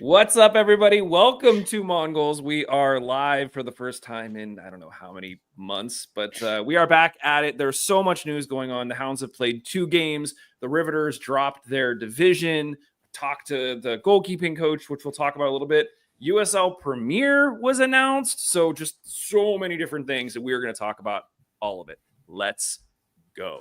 What's up, everybody? Welcome to Mongols. We are live for the first time in I don't know how many months, but we are back at it. There's so much news going on. The Hounds have played 2 games. The Riveters dropped their division. Talked to the goalkeeping coach, which we'll talk about a little bit. USL Premier was announced. So just so many different things that we are going to talk about. All of it. Let's go.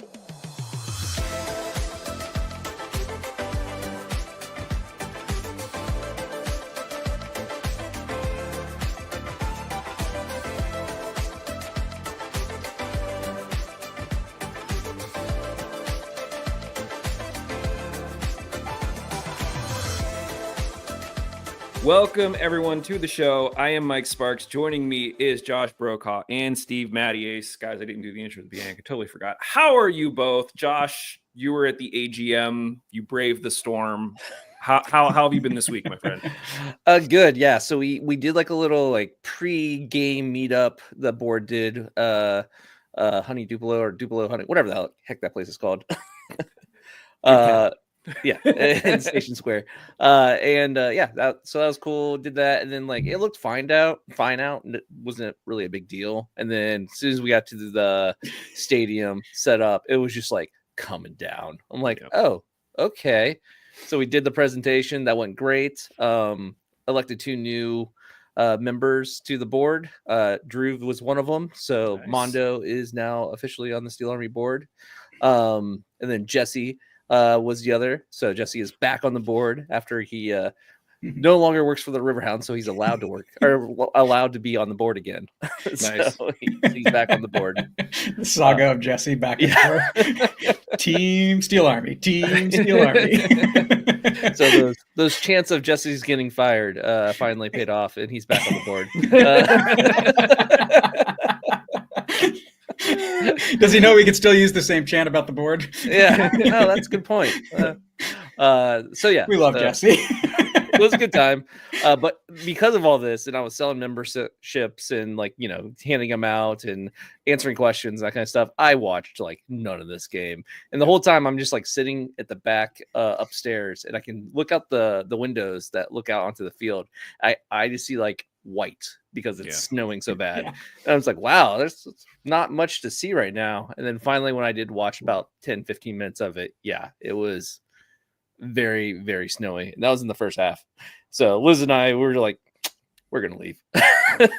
Welcome, everyone, to the show. I am Mike Sparks. Joining me is Josh Brokaw and Steve Mattiace. Guys, I didn't do the intro at the beginning. I totally forgot. How are you both? Josh, you were at the AGM. You braved the storm. How have you been this week, my friend? Good. Yeah. So we did like a little like pre-game meetup. The board did Honey Duplo or Duplo Honey, whatever the heck that place is called. Yeah, in Station Square. Yeah, so that was cool. Did that, and then like it looked fine out, and it wasn't really a big deal. And then as soon as we got to the stadium set up, it was just like coming down. I'm like, oh, okay. So we did the presentation. That went great. Elected 2 new members to the board. Drew was one of them. So nice. Mondo is now officially on the Steel Army board. And then Jesse was the other. So Jesse is back on the board after he no longer works for the Riverhounds, so he's allowed to work or allowed to be on the board again. Nice. So he's back on the board. The saga of Jesse back and forth. Team Steel Army. Team Steel Army. So those chants of Jesse's getting fired finally paid off, and he's back on the board. Does he know he could still use the same chant about the board? Yeah, no, that's a good point. So yeah, we love Jesse. It was a good time, but because of all this, and I was selling memberships and like handing them out and answering questions, that kind of stuff, I watched like none of this game. And the whole time I'm just like sitting at the back upstairs, and I can look out the windows that look out onto the field. I just see like white because it's snowing so bad. And I was like, wow, there's not much to see right now. And then finally, when I did watch about 10-15 minutes of it, it was very, very snowy. And that was in the first half. So Liz and I were like, we're gonna leave.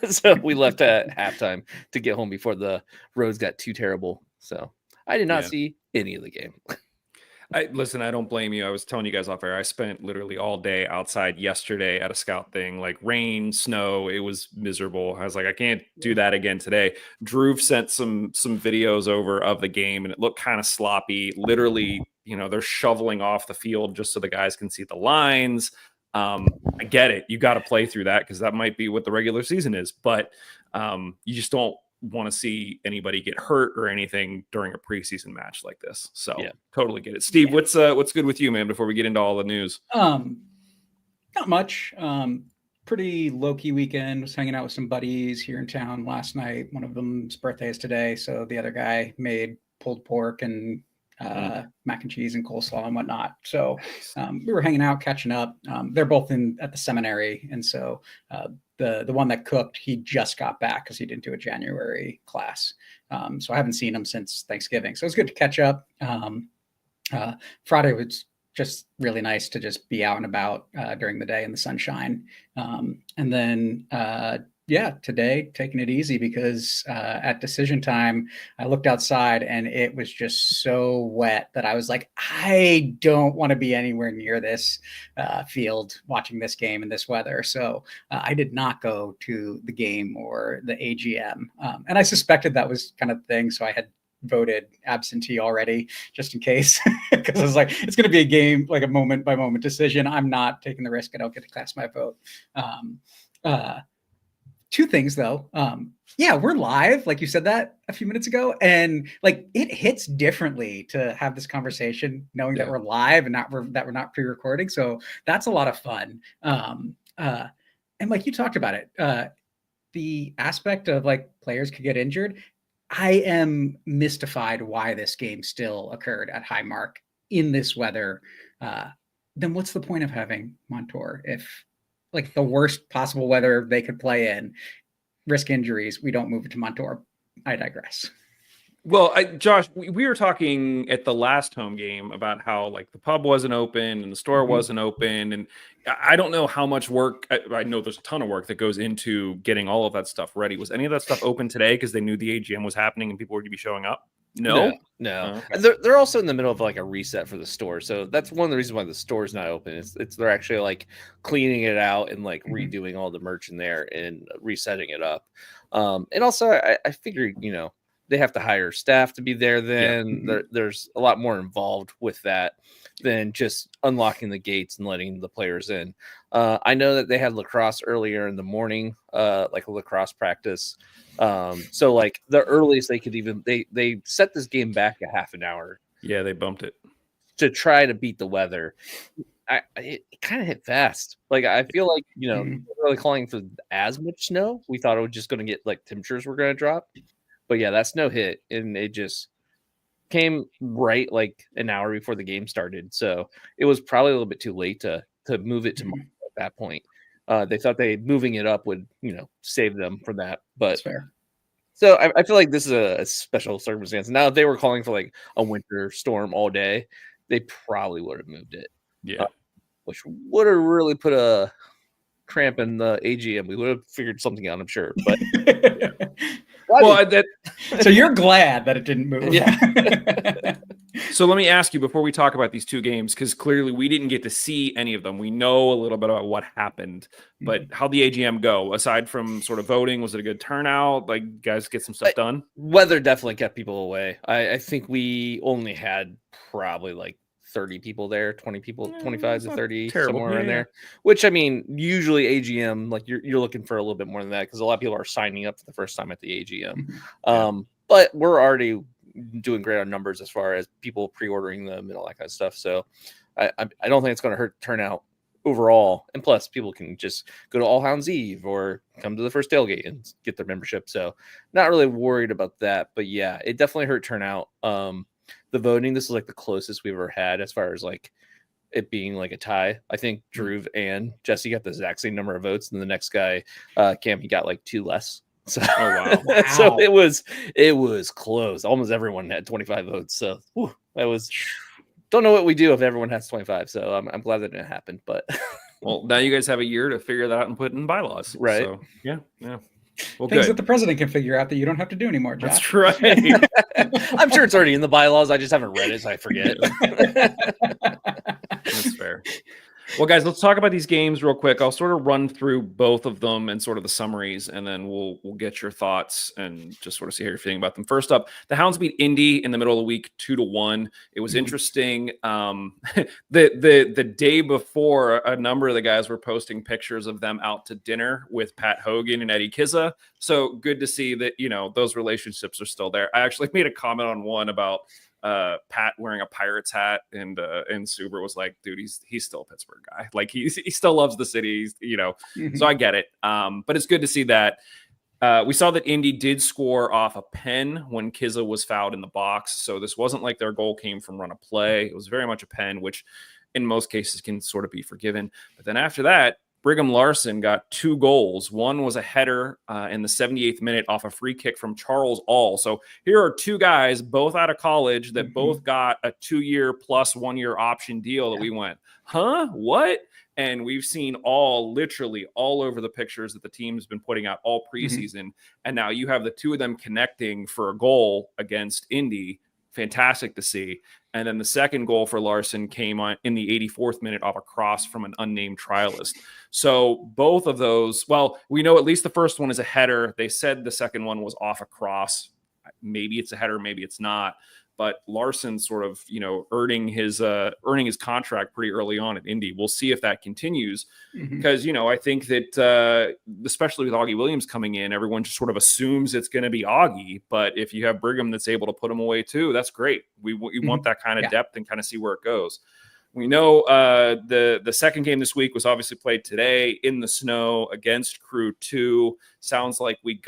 So we left at halftime to get home before the roads got too terrible. So I did not see any of the game. Listen, I don't blame you. I was telling you guys off air. I spent literally all day outside yesterday at a scout thing, like rain, snow. It was miserable. I was like, I can't do that again today. Drew sent some videos over of the game, and it looked kind of sloppy. Literally, they're shoveling off the field just so the guys can see the lines. I get it. You got to play through that because that might be what the regular season is, but you just don't want to see anybody get hurt or anything during a preseason match like this. So totally get it. Steve, what's good with you, man, before we get into all the news? Not much. Pretty low-key weekend. Was hanging out with some buddies here in town last night. One of them's birthday is today, so the other guy made pulled pork and mac and cheese and coleslaw and whatnot. So we were hanging out, catching up. They're both at the seminary, and so the one that cooked, he just got back because he didn't do a January class. So I haven't seen him since Thanksgiving. So it was good to catch up. Friday was just really nice to just be out and about during the day in the sunshine. And then today taking it easy because at decision time, I looked outside and it was just so wet that I was like, I don't want to be anywhere near this field watching this game in this weather. So I did not go to the game or the AGM. And I suspected that was kind of the thing. So I had voted absentee already just in case, because I was like, it's going to be a game, like a moment by moment decision. I'm not taking the risk. I don't get to cast my vote. Two things though. We're live. Like you said that a few minutes ago. And like, it hits differently to have this conversation, knowing that we're live and that we're not pre-recording. So that's a lot of fun. And like you talked about it, the aspect of like players could get injured. I am mystified why this game still occurred at Highmark in this weather. Then what's the point of having Montour if like the worst possible weather they could play in, risk injuries. We don't move it to Montour. I digress. Well, Josh, we were talking at the last home game about how like the pub wasn't open and the store wasn't open. And I don't know how much work, I know there's a ton of work that goes into getting all of that stuff ready. Was any of that stuff open today because they knew the AGM was happening and people were going to be showing up? No. No. Oh, okay. And they're also in the middle of like a reset for the store. So that's one of the reasons why the store's not open. It's they're actually like cleaning it out and like redoing all the merch in there and resetting it up. And also I figured, you know, they have to hire staff to be there. Then there's a lot more involved with that than just unlocking the gates and letting the players in. I know that they had lacrosse earlier in the morning, like a lacrosse practice. So like the earliest they could even they set this game back a half an hour. Yeah, they bumped it to try to beat the weather. It kind of hit fast. Like I feel like, you know, really calling for as much snow. We thought it was just going to get like temperatures were going to drop. But yeah, that snow hit and it just came right like an hour before the game started. So it was probably a little bit too late to move it to at that point. They thought moving it up would, you know, save them from that. But That's fair. So I feel like this is a special circumstance. Now, if they were calling for like a winter storm all day, they probably would have moved it. Yeah. Which would have really put a cramp in the AGM. We would have figured something out, I'm sure. But well, so you're glad that it didn't move. Yeah. So let me ask you before we talk about these two games, because clearly we didn't get to see any of them. We know a little bit about what happened, but how'd the AGM go? Aside from sort of voting, was it a good turnout? Like, guys get some stuff done? Weather definitely kept people away. I think we only had probably like 30 people there, 20 people, 25 to 30, somewhere in there. Which, I mean, usually AGM, like you're looking for a little bit more than that because a lot of people are signing up for the first time at the AGM. But we're already doing great on numbers as far as people pre-ordering them and all that kind of stuff. So I don't think it's going to hurt turnout overall. And plus, people can just go to All Hounds Eve or come to the first tailgate and get their membership. So not really worried about that. But yeah, it definitely hurt turnout. The voting, this is like the closest we've ever had as far as like it being like a tie. I think Drew and Jesse got the exact same number of votes, and the next guy, Cam, he got like 2 less. So, wow. So it was close. Almost everyone had 25 votes. So that was. Don't know what we do if everyone has 25. So I'm glad that didn't happen. But well, now you guys have a year to figure that out and put in bylaws, right? So, yeah. Well, things that the president can figure out that you don't have to do anymore, Josh. That's right. I'm sure it's already in the bylaws. I just haven't read it, so I forget. That's fair. Well, guys, let's talk about these games real quick. I'll sort of run through both of them and sort of the summaries, and then we'll get your thoughts and just sort of see how you're feeling about them. First up, the Hounds beat Indy in the middle of the week 2-1. It was interesting. The day before, a number of the guys were posting pictures of them out to dinner with Pat Hogan and Eddie Kizza. So good to see that, you know, those relationships are still there. I actually made a comment on one about Pat wearing a Pirates hat, and Suber was like, dude, he's still a Pittsburgh guy. Like he still loves the city, you know. So I get it. But it's good to see that. We saw that Indy did score off a pen when Kizza was fouled in the box. So this wasn't like their goal came from run of play. It was very much a pen, which in most cases can sort of be forgiven. But then after that, Brigham Larson got 2 goals. One was a header in the 78th minute off a free kick from Charles All. So here are 2 guys, both out of college, that both got a 2-year plus 1-year option deal that we went, huh? What? And we've seen All literally all over the pictures that the team's been putting out all preseason. And now you have the 2 of them connecting for a goal against Indy. Fantastic to see. And then the second goal for Larson came on in the 84th minute off a cross from an unnamed trialist. So both of those, well, we know at least the first one is a header. They said the second one was off a cross. Maybe it's a header, maybe it's not. But Larson sort of, you know, earning his contract pretty early on at Indy. We'll see if that continues because, you know, I think that especially with Augie Williams coming in, everyone just sort of assumes it's going to be Augie. But if you have Brigham that's able to put him away too, that's great. We want that kind of depth and kind of see where it goes. We know the second game this week was obviously played today in the snow against Crew 2. Sounds like we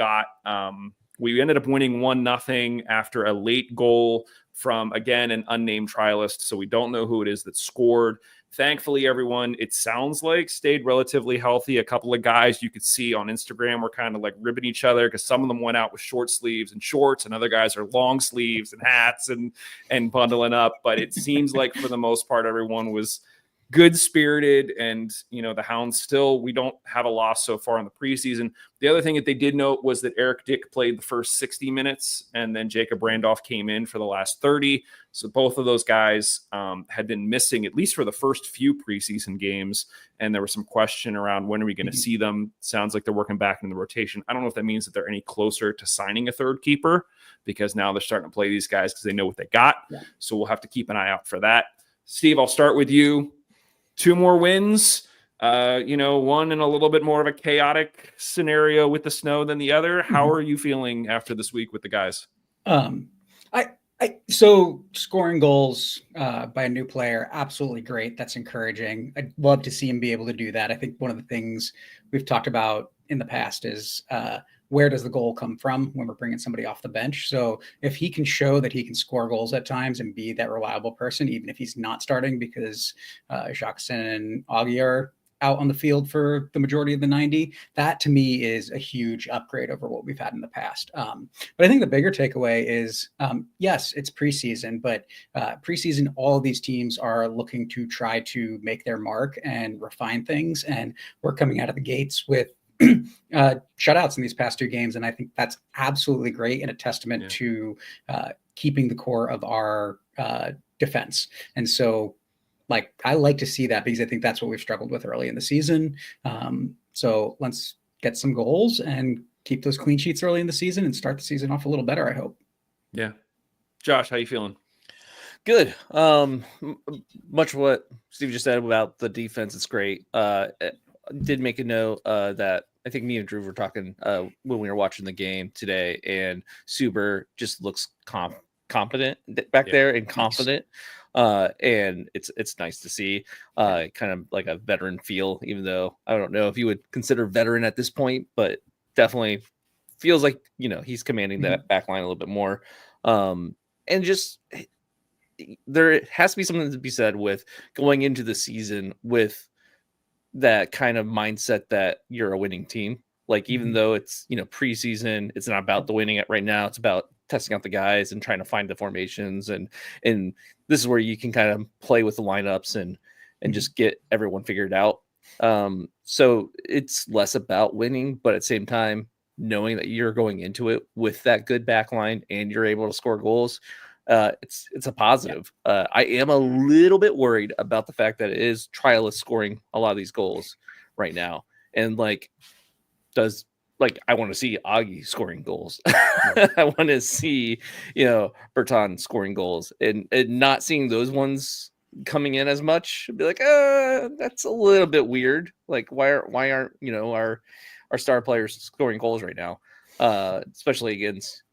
ended up winning 1-0 after a late goal from, again, an unnamed trialist. So we don't know who it is that scored. Thankfully, everyone, it sounds like, stayed relatively healthy. A couple of guys you could see on Instagram were kind of like ribbing each other because some of them went out with short sleeves and shorts, and other guys are long sleeves and hats and bundling up. But it seems like for the most part, everyone was good spirited, and the Hounds still, we don't have a loss so far in the preseason. The other thing that they did note was that Eric Dick played the first 60 minutes, and then Jacob Randolph came in for the last 30. So both of those guys had been missing at least for the first few preseason games, and there was some question around when are we going to see them. Sounds like they're working back in the rotation. I don't know if that means that they're any closer to signing a third keeper, because now they're starting to play these guys because they know what they got. Yeah. So we'll have to keep an eye out for that. Steve, I'll start with you. 2 more wins, one in a little bit more of a chaotic scenario with the snow than the other. How are you feeling after this week with the guys? So scoring goals by a new player, absolutely great. That's encouraging. I'd love to see him be able to do that. I think one of the things we've talked about in the past is where does the goal come from when we're bringing somebody off the bench? So if he can show that he can score goals at times and be that reliable person, even if he's not starting because Jacqueline and Augie are out on the field for the majority of the 90, that to me is a huge upgrade over what we've had in the past. But I think the bigger takeaway is, yes, it's preseason, but preseason, all of these teams are looking to try to make their mark and refine things. And we're coming out of the gates with shutouts in these past 2 games. And I think that's absolutely great and a testament to keeping the core of our defense. And so I like to see that because I think that's what we've struggled with early in the season. So let's get some goals and keep those clean sheets early in the season and start the season off a little better, I hope. Yeah. Josh, how you feeling? Good. Much of what Steve just said about the defense is great. Did make a note that I think me and Drew were talking when we were watching the game today, and Suber just looks competent back there and confident. And it's nice to see kind of like a veteran feel, even though I don't know if you would consider veteran at this point, but definitely feels like, he's commanding that back line a little bit more. And just there has to be something to be said with going into the season with that kind of mindset that you're a winning team. Like, even though it's, preseason, it's not about the winning it right now. It's about testing out the guys and trying to find the formations. And this is where you can kind of play with the lineups and just get everyone figured out. So it's less about winning, but at the same time, knowing that you're going into it with that good back line and you're able to score goals, it's a positive. I am a little bit worried about the fact that it is trialist scoring a lot of these goals right now. And I want to see Augie scoring goals. I want to see, Berton scoring goals, and not seeing those ones coming in as much. Be like, that's a little bit weird. Like, why aren't our star players scoring goals right now? Especially against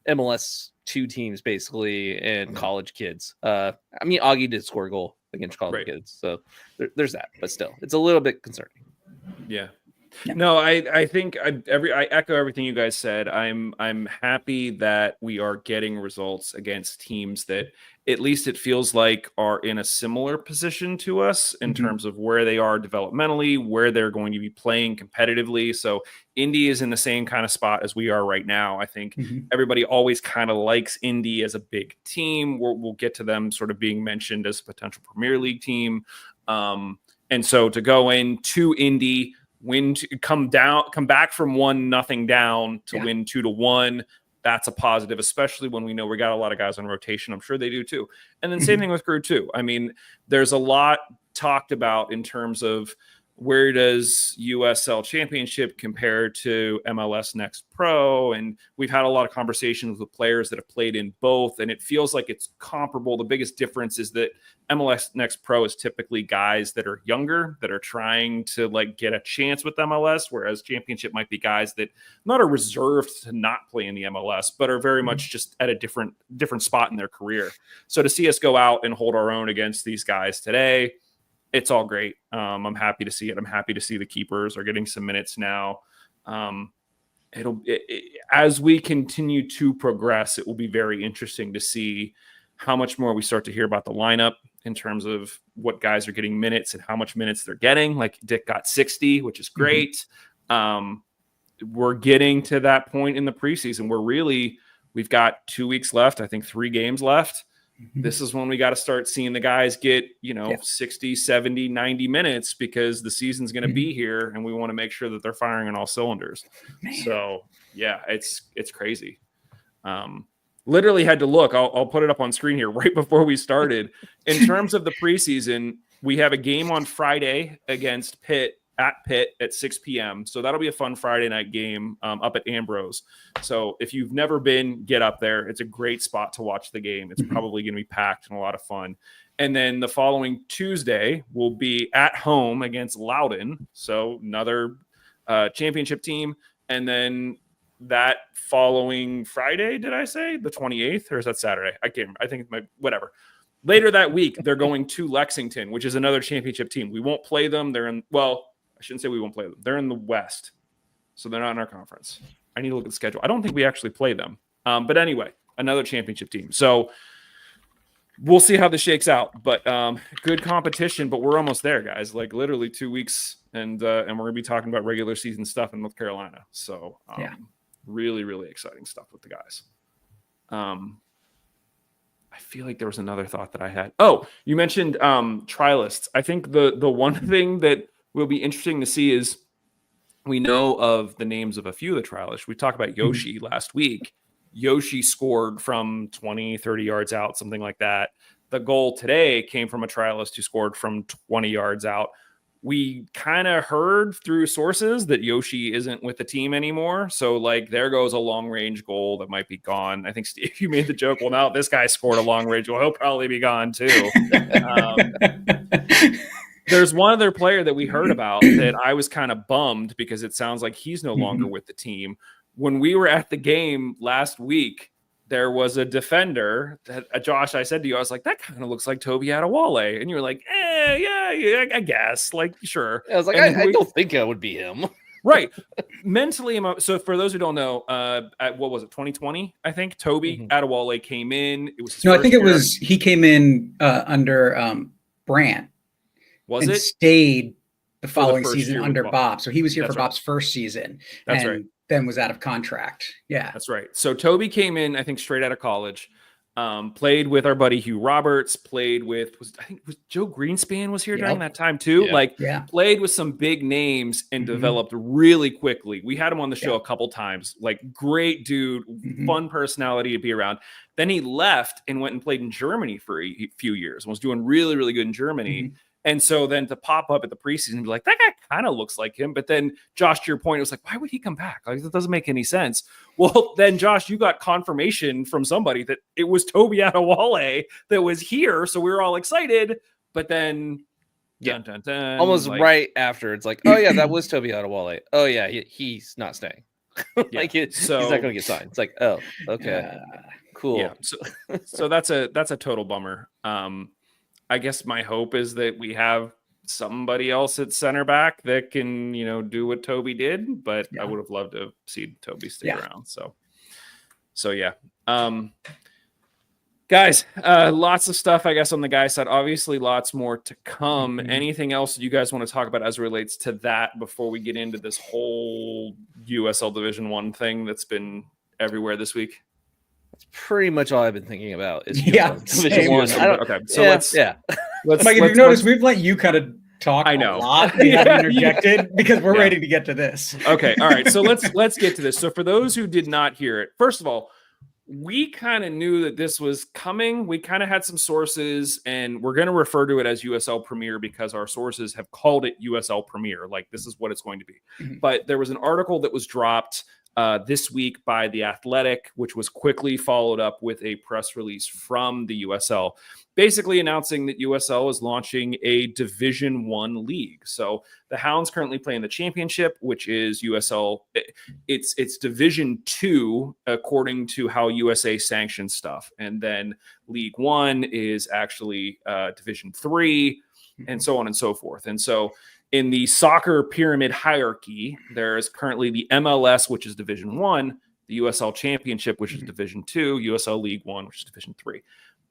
MLS 2 teams basically and college kids. Augie did score a goal against college kids, so there's that. But still, it's a little bit concerning. Yeah. No, I think I echo everything you guys said. I'm happy that we are getting results against teams that at least it feels like are in a similar position to us in terms of where they are developmentally, where they're going to be playing competitively. So Indy is in the same kind of spot as we are right now. I think everybody always kind of likes Indy as a big team. We'll get to them sort of being mentioned as a potential Premier League team. And so to go into Indy, come back from 1-0 down to win 2-1. That's a positive, especially when we know we got a lot of guys on rotation. I'm sure they do too. And then same thing with Crew too. I mean, there's a lot talked about in terms of where does USL Championship compare to MLS Next Pro? And we've had a lot of conversations with players that have played in both, and it feels like it's comparable. The biggest difference is that MLS Next Pro is typically guys that are younger, that are trying to get a chance with MLS, whereas Championship might be guys that not are reserved to not play in the MLS, but are very much just at a different spot in their career. So to see us go out and hold our own against these guys today, it's all great. I'm happy to see it. I'm happy to see the keepers are getting some minutes now. As we continue to progress, it will be very interesting to see how much more we start to hear about the lineup in terms of what guys are getting minutes and how much minutes they're getting. Like Dick got 60, which is great. We're getting to that point in the preseason where we've got 2 weeks left. I think 3 games left. This is when we got to start seeing the guys get, 60, 70, 90 minutes because the season's going to be here and we want to make sure that they're firing on all cylinders. So yeah, it's crazy. Literally had to look, I'll put it up on screen here right before we started. In terms of the preseason, we have a game on Friday against Pitt at 6 p.m. So that'll be a fun Friday night game up at Ambrose. So if you've never been, get up there. It's a great spot to watch the game. It's probably going to be packed and a lot of fun. And then the following Tuesday will be at home against Loudoun. So another championship team. And then that following Friday, did I say the 28th, or is that Saturday? I can't remember. I think it's whatever. Later that week, they're going to Lexington, which is another championship team. We won't play them. I shouldn't say we won't play them. They're in the West, so they're not in our conference. I need to look at the schedule. I don't think we actually play them. But anyway, another championship team. So we'll see how this shakes out. But good competition, but we're almost there, guys. Like literally 2 weeks, and we're going to be talking about regular season stuff in North Carolina. So really, really exciting stuff with the guys. I feel like there was another thought that I had. Oh, you mentioned trialists. I think the one thing that will be interesting to see is we know of the names of a few of the trialists. We talked about Yoshi last week. Yoshi scored from 20, 30 yards out, something like that. The goal today came from a trialist who scored from 20 yards out. We kind of heard through sources that Yoshi isn't with the team anymore. So, there goes a long-range goal that might be gone. I think, Steve, you made the joke, well, now this guy scored a long-range goal. He'll probably be gone, too. There's one other player that we heard about that I was kind of bummed because it sounds like he's no longer with the team. When we were at the game last week, there was a defender that, Josh, I said to you, I was like, that kind of looks like Toby Adewale. And you were like, yeah, I guess. Sure. I was like, I don't think it would be him. Right. Mentally, so for those who don't know, what was it, 2020? I think Toby Adewale came in. It was he came in under Brandt. Was it? Stayed the following season under Bob. So he was here for Bob's first season. That's right. Then was out of contract. Yeah. That's right. So Toby came in, I think, straight out of college. Played with our buddy Hugh Roberts, played with, was Joe Greenspan was here during that time too. Played with some big names and developed really quickly. We had him on the show a couple times, great dude, fun personality to be around. Then he left and went and played in Germany for a few years and was doing really, really good in Germany. And so then to pop up at the preseason and be like, that guy kind of looks like him. But then, Josh, to your point, it was like, why would he come back? That doesn't make any sense. Well, then, Josh, you got confirmation from somebody that it was Toby Adewale that was here. So we were all excited. But then, dun, dun, dun, almost right after, it's like, oh, yeah, that was Toby Adewale. Oh, yeah, he's not staying. He's not going to get signed. It's like, oh, okay, cool. Yeah. So that's a total bummer. I guess my hope is that we have somebody else at center back that can, do what Toby did, but I would have loved to see Toby stay around. So yeah. Guys, lots of stuff, I guess, on the guy side, obviously lots more to come. Anything else that you guys want to talk about as it relates to that before we get into this whole USL Division 1 thing that's been everywhere this week? That's pretty much all I've been thinking about. Is Division 1. Okay, so let's Mike, if you've noticed, we've let you kind of talk a lot. We haven't interjected because we're ready to get to this. Okay, all right. So let's get to this. So for those who did not hear it, first of all, we kind of knew that this was coming. We kind of had some sources, and we're going to refer to it as USL Premier because our sources have called it USL Premier. This is what it's going to be. But there was an article that was dropped this week by The Athletic, which was quickly followed up with a press release from the USL, basically announcing that USL is launching a Division 1 league. So the Hounds currently play in the championship, which is USL. It's Division 2, according to how USA sanctions stuff. And then League 1 is actually Division 3, and so on and so forth. And so in the soccer pyramid hierarchy, there is currently the MLS, which is Division 1, the USL Championship, which is Division 2, USL League 1, which is Division 3.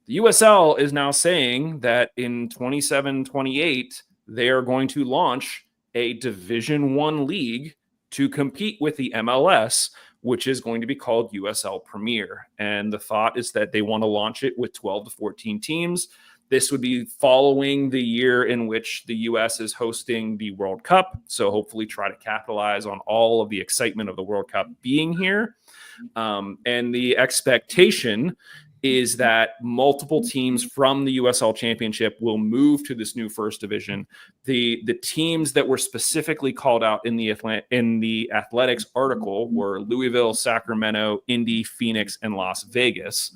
The USL is now saying that in 27-28, they are going to launch a Division 1 league to compete with the MLS, which is going to be called USL Premier. And the thought is that they want to launch it with 12 to 14 teams. This would be following the year in which the U.S. is hosting the World Cup. So hopefully try to capitalize on all of the excitement of the World Cup being here. And the expectation is that multiple teams from the USL Championship will move to this new first division. The teams that were specifically called out in the Athletics article were Louisville, Sacramento, Indy, Phoenix, and Las Vegas.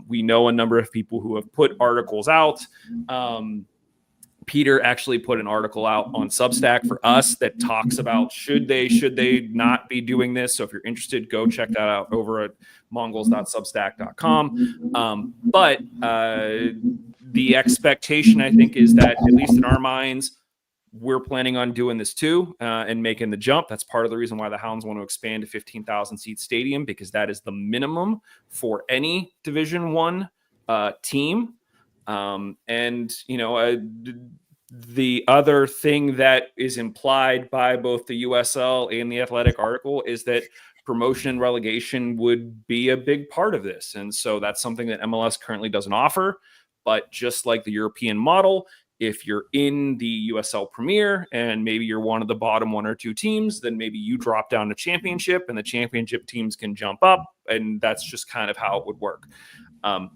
We know a number of people who have put articles out. Peter actually put an article out on Substack for us that talks about should they not be doing this. So if you're interested, go check that out over at mongols.substack.com. But the expectation, I think, is that, at least in our minds, we're planning on doing this too and making the jump. That's part of the reason why the Hounds want to expand to 15,000 seat stadium, because that is the minimum for any Division One team. And, you know, the other thing that is implied by both the USL and the Athletic article is that promotion and relegation would be a big part of this. And so that's something that MLS currently doesn't offer. But just like the European model, if you're in the USL Premier and maybe you're one of the bottom one or two teams, then maybe you drop down to championship and the championship teams can jump up. And that's just kind of how it would work.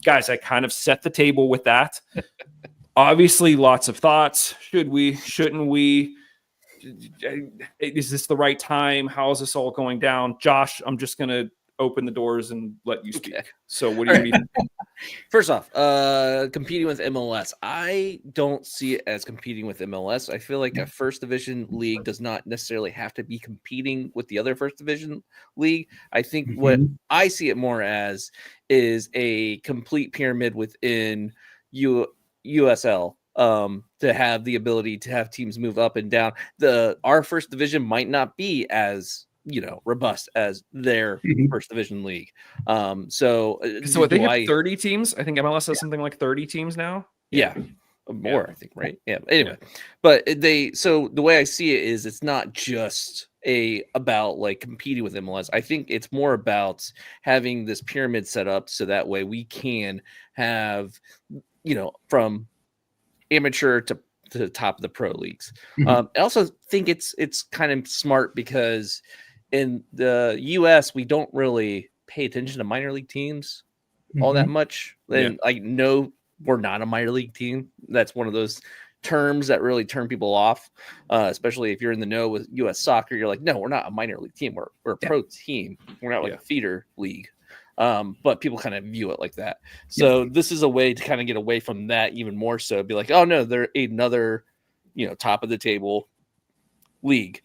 Guys, I kind of set the table with that. Obviously, lots of thoughts. Should we? Shouldn't we? Is this the right time? How is this all going down? Josh, I'm just going to open the doors and let you speak. Okay. So what do you mean? First off, competing with MLS. I don't see it as competing with MLS. I feel like a first division league does not necessarily have to be competing with the other first division league. I think what I see it more as is a complete pyramid within USL to have the ability to have teams move up and down. Our first division might not be as robust as their first division league. So they have 30 teams. I think MLS has something like 30 teams now. Yeah. More, I think, right? Yeah. Anyway, but so the way I see it is it's not just about like competing with MLS. I think it's more about having this pyramid set up so that way we can have, from amateur to the top of the pro leagues. I also think it's kind of smart because in the US, we don't really pay attention to minor league teams all that much. And I know we're not a minor league team. That's one of those terms that really turn people off, especially if you're in the know with US soccer. You're like, no, we're not a minor league team. We're a pro team. We're not like a feeder league. But people kind of view it like that. So this is a way to kind of get away from that even more so. Be like, oh no, they're another, top of the table league.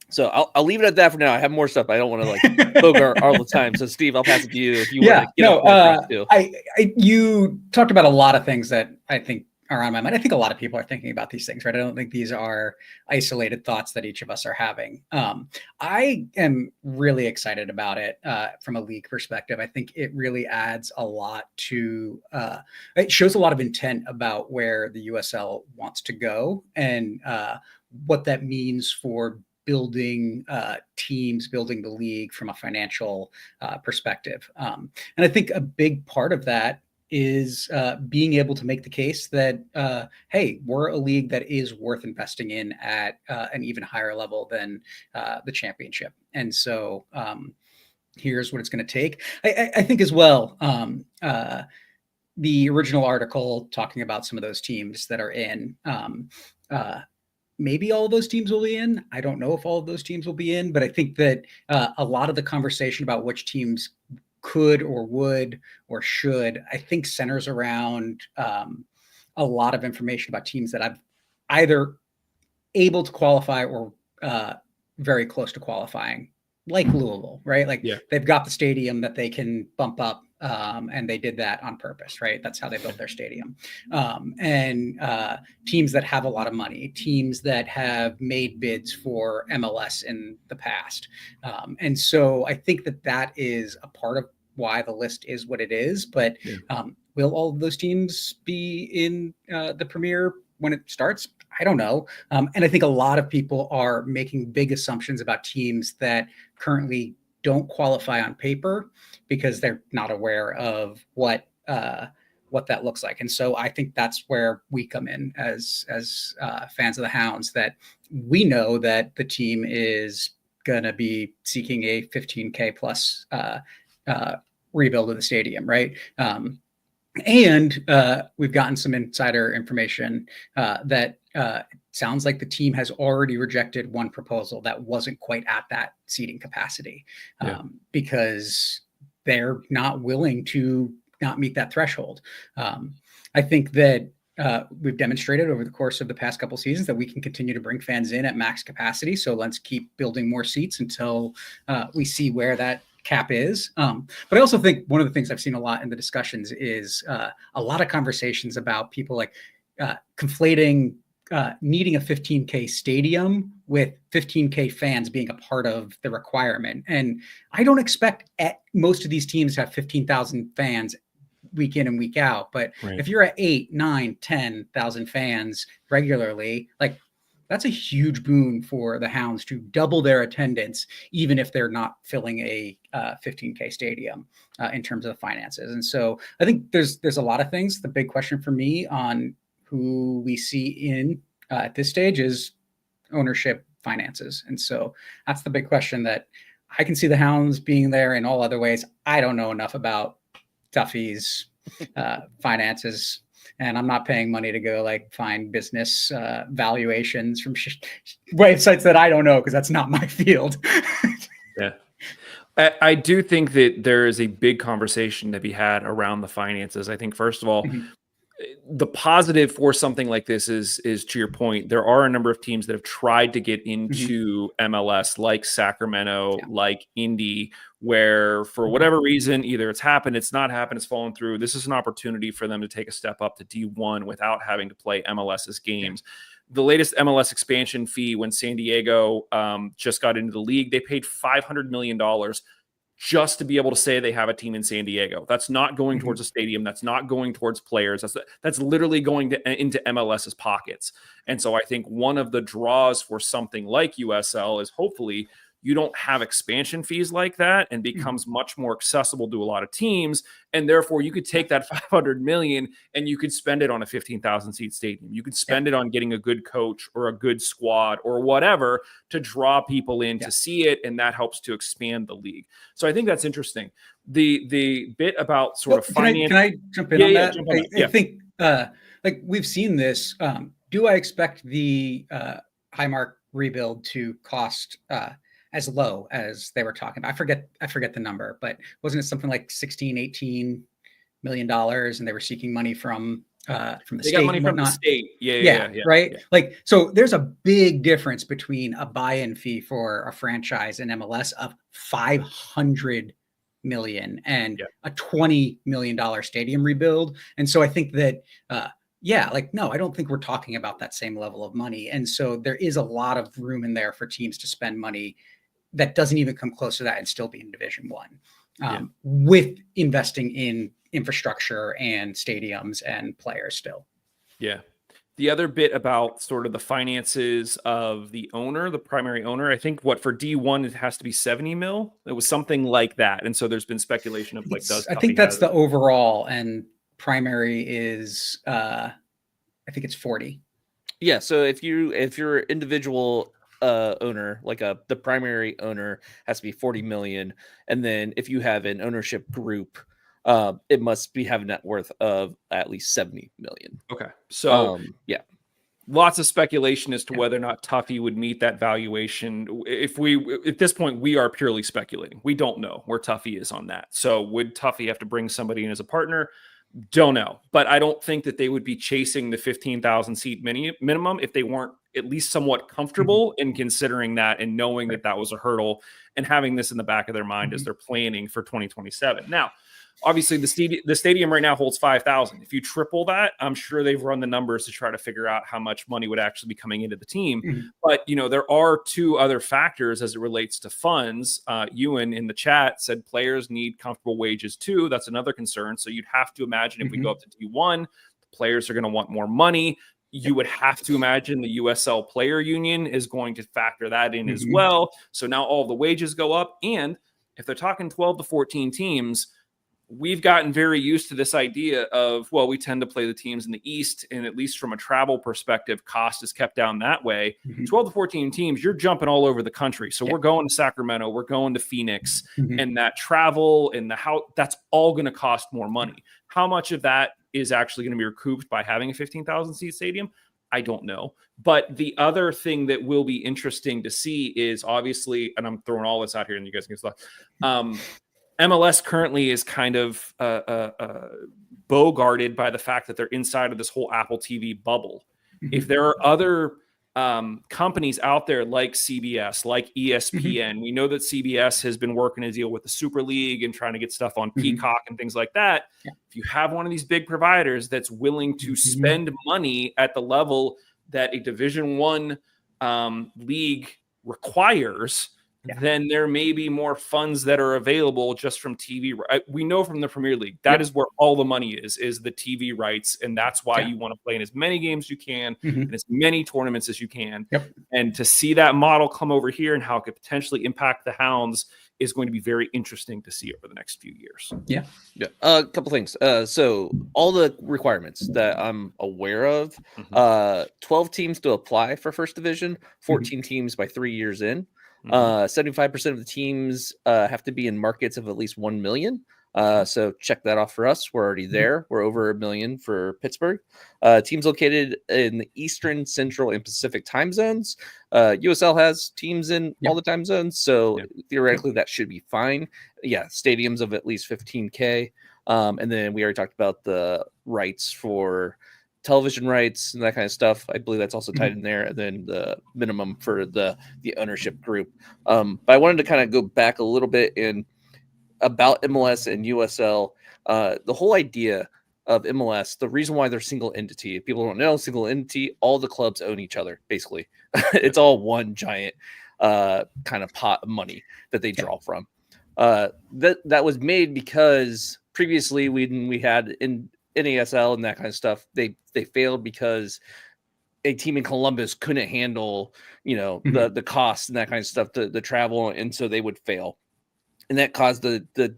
So I'll leave it at that for now. I have more stuff. I don't want to like bogart all the time. So Steve, I'll pass it to you if you want to get you talked about a lot of things that I think are on my mind. I think a lot of people are thinking about these things, right? I don't think these are isolated thoughts that each of us are having. I am really excited about it from a league perspective. I think it really adds a lot to, it shows a lot of intent about where the USL wants to go and what that means for building teams, building the league from a financial perspective. And I think a big part of that is being able to make the case that, hey, we're a league that is worth investing in at an even higher level than the championship. And so here's what it's going to take. I think as well, the original article talking about some of those teams that are in, maybe all of those teams will be in. I don't know if all of those teams will be in, but I think that a lot of the conversation about which teams could or would or should, I think centers around a lot of information about teams that I've either able to qualify or very close to qualifying, like Louisville, right? Like they've got the stadium that they can bump up. And they did that on purpose, right? That's how they built their stadium. And teams that have a lot of money, teams that have made bids for MLS in the past. And so I think that is a part of why the list is what it is. But will all of those teams be in the Premier when it starts? I don't know. And I think a lot of people are making big assumptions about teams that currently don't qualify on paper because they're not aware of what that looks like. And so I think that's where we come in as fans of the Hounds, that we know that the team is going to be seeking a 15K plus rebuild of the stadium, right? And we've gotten some insider information that sounds like the team has already rejected one proposal that wasn't quite at that seating capacity because they're not willing to not meet that threshold. I think that we've demonstrated over the course of the past couple seasons that we can continue to bring fans in at max capacity. So let's keep building more seats until we see where that cap is. But I also think one of the things I've seen a lot in the discussions is a lot of conversations about people like conflating needing a 15K stadium with 15K fans being a part of the requirement. And I don't expect most of these teams to have 15,000 fans week in and week out. But if you're at 8, 9, 10,000 fans regularly, like that's a huge boon for the Hounds to double their attendance, even if they're not filling a 15K stadium in terms of the finances. And so I think there's a lot of things. The big question for me on who we see in at this stage is ownership finances. And so that's the big question that I can see the Hounds being there in all other ways. I don't know enough about Tuffy's finances, and I'm not paying money to go like find business valuations from websites that I don't know, because that's not my field. I do think that there is a big conversation to be had around the finances. I think, first of all, the positive for something like this is to your point, there are a number of teams that have tried to get into MLS, like Sacramento, like Indy, where for whatever reason, either it's happened, it's not happened, it's fallen through. This is an opportunity for them to take a step up to D1 without having to play MLS's games. The latest MLS expansion fee, when San Diego just got into the league, they paid $500 million just to be able to say they have a team in San Diego. That's not going towards a stadium. That's not going towards players. That's literally going into MLS's pockets. And so I think one of the draws for something like USL is hopefully you don't have expansion fees like that, and becomes much more accessible to a lot of teams. And therefore you could take that $500 million and you could spend it on a 15,000 seat stadium. You could spend it on getting a good coach or a good squad or whatever to draw people in to see it. And that helps to expand the league. So I think that's interesting. The bit about sort of finance. Can I jump in on that? I think like we've seen this. Do I expect the Highmark rebuild to cost as low as they were talking about? I forget the number, but wasn't it something like $16-18 million, and they were seeking money from the state? They got money from the state. Right. Yeah. Like, so there's a big difference between a buy-in fee for a franchise in MLS of $500 million and a $20 million stadium rebuild. And so I think that no, I don't think we're talking about that same level of money. And so there is a lot of room in there for teams to spend money that doesn't even come close to that and still be in Division One, with investing in infrastructure and stadiums and players still. Yeah. The other bit about sort of the finances of the owner, the primary owner, I think for D1, it has to be 70 mil. It was something like that. And so there's been speculation of I think that's the overall, and primary is, I think it's 40. Yeah. So if you're individual owner, like the primary owner has to be 40 million. And then if you have an ownership group, it must have a net worth of at least 70 million. Okay. So lots of speculation as to whether or not Tuffy would meet that valuation. At this point, we are purely speculating. We don't know where Tuffy is on that. So would Tuffy have to bring somebody in as a partner? Don't know. But I don't think that they would be chasing the 15,000 seat minimum if they weren't at least somewhat comfortable in considering that and knowing that was a hurdle and having this in the back of their mind as they're planning for 2027. Now, obviously the stadium right now holds 5,000. If you triple that, I'm sure they've run the numbers to try to figure out how much money would actually be coming into the team. Mhm. But, there are two other factors as it relates to funds. Ewan in the chat said players need comfortable wages too. That's another concern. So you'd have to imagine if we go up to D1, the players are going to want more money. You would have to imagine the USL Player Union is going to factor that in as well. So now all the wages go up. And if they're talking 12 to 14 teams, we've gotten very used to this idea of, well, we tend to play the teams in the East, and at least from a travel perspective, cost is kept down that way. 12 to 14 teams, you're jumping all over the country. So we're going to Sacramento, we're going to Phoenix, and that travel and that's all going to cost more money. How much of that is actually going to be recouped by having a 15,000 seat stadium? I don't know. But the other thing that will be interesting to see is obviously, and I'm throwing all this out here and you guys can stop. MLS currently is kind of bogarted by the fact that they're inside of this whole Apple TV bubble. If there are other companies out there like CBS, like ESPN, we know that CBS has been working a deal with the Super League and trying to get stuff on Peacock and things like that. If you have one of these big providers that's willing to spend money at the level that a Division I league requires, then there may be more funds that are available just from TV. We know from the Premier League, that is where all the money is the TV rights. And that's why you want to play in as many games as you can and as many tournaments as you can. And to see that model come over here and how it could potentially impact the Hounds is going to be very interesting to see over the next few years. A couple things. So all the requirements that I'm aware of, 12 teams to apply for first division, 14 teams by 3 years in. 75% of the teams have to be in markets of at least 1 million. So check that off for us. We're already there. We're over 1 million for Pittsburgh. Teams located in the Eastern, Central, and Pacific time zones. USL has teams in all the time zones. So theoretically, that should be fine. Stadiums of at least 15K. And then we already talked about the rights for television rights and that kind of stuff. I believe that's also tied in there. And then the minimum for the ownership group. But I wanted to kind of go back a little bit in about MLS and USL. The whole idea of MLS, the reason why they're single entity, if people don't know, single entity, all the clubs own each other, basically. It's all one giant kind of pot of money that they draw from. That was made because previously we had in NASL and that kind of stuff, they failed because a team in Columbus couldn't handle, the costs and that kind of stuff, the travel, and so they would fail. And that caused the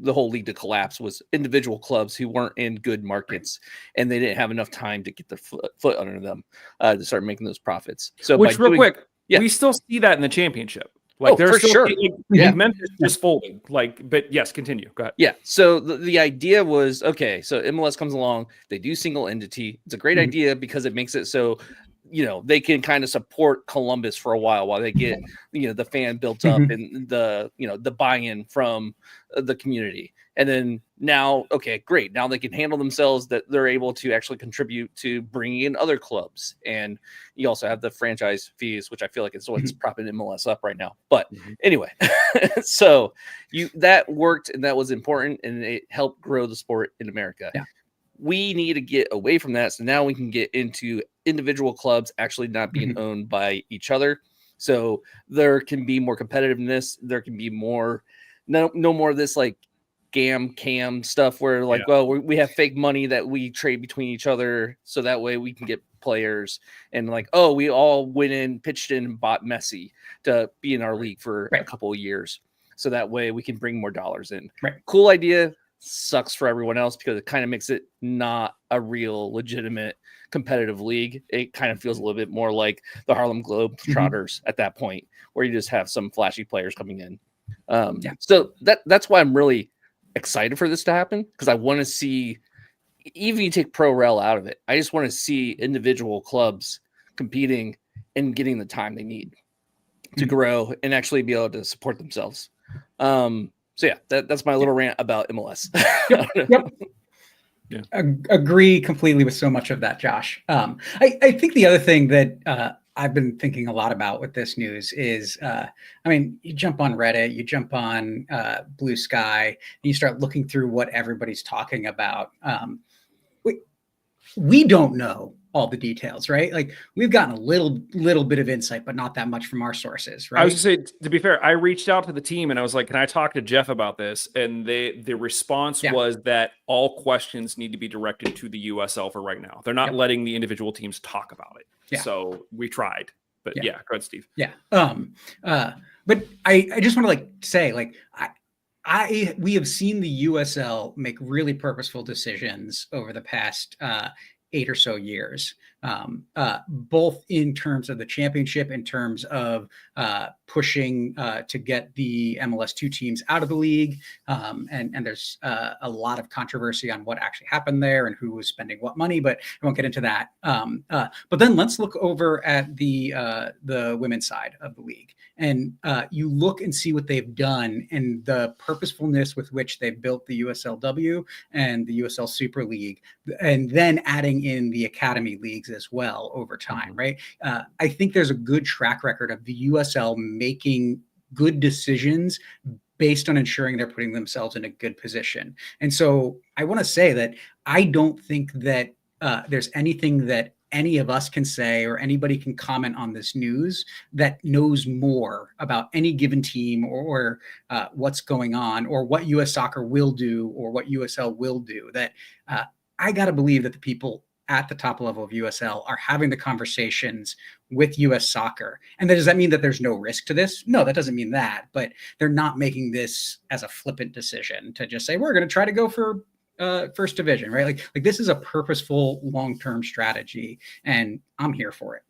whole league to collapse. Was individual clubs who weren't in good markets and they didn't have enough time to get their foot under them to start making those profits. So which quick, we still see that in the championship. Like for sure. Memphis just folded. But yes, continue. Go ahead. Yeah. So the idea was, okay, so MLS comes along, they do single entity. It's a great idea because it makes it so, they can kind of support Columbus for a while they get, the fan built up and the buy-in from the community. And then now, okay, great. Now they can handle themselves, that they're able to actually contribute to bringing in other clubs. And you also have the franchise fees, which I feel like is what's propping MLS up right now. But anyway, so that worked and that was important and it helped grow the sport in America. We need to get away from that. So now we can get into individual clubs actually not being owned by each other. So there can be more competitiveness. There can be more, no more of this like cam stuff where well, we have fake money that we trade between each other. So that way we can get players and we all went in, pitched in and bought Messi to be in our league for a couple of years. So that way we can bring more dollars in. Cool idea. Sucks for everyone else because it kind of makes it not a real legitimate competitive league. It kind of feels a little bit more like the Harlem Globetrotters at that point, where you just have some flashy players coming in. So that's why I'm really excited for this to happen, because I want to see, even you take pro rel out of it, I just want to see individual clubs competing and getting the time they need to grow and actually be able to support themselves. So that's my little rant about MLS. Agree completely with so much of that, Josh. I think the other thing that I've been thinking a lot about with this news is, I mean, you jump on Reddit, you jump on Blue Sky, and you start looking through what everybody's talking about. We don't know all the details, right? Like we've gotten a little bit of insight, but not that much from our sources, right? I was just saying, to be fair, I reached out to the team and I was like, "Can I talk to Jeff about this?" And the response was that all questions need to be directed to the USL for right now. They're not letting the individual teams talk about it. Yeah. So we tried, but go ahead, Steve. Yeah. But I just want to like say like we have seen the USL make really purposeful decisions over the past 8 or so years, both in terms of the championship, in terms of pushing to get the MLS2 teams out of the league. And there's a lot of controversy on what actually happened there and who was spending what money, but I won't get into that. But then let's look over at the women's side of the league. And you look and see what they've done and the purposefulness with which they built the USLW and the USL Super League, and then adding in the academy leagues as well over time, right? I think there's a good track record of the USL making good decisions based on ensuring they're putting themselves in a good position. And so I want to say that I don't think that there's anything that any of us can say or anybody can comment on this news that knows more about any given team or what's going on or what US Soccer will do or what USL will do. That I got to believe that the people at the top level of USL are having the conversations with US Soccer. And does that mean that there's no risk to this? No, that doesn't mean that, but they're not making this as a flippant decision to just say, we're going to try to go for first division, right? Like this is a purposeful long-term strategy and I'm here for it.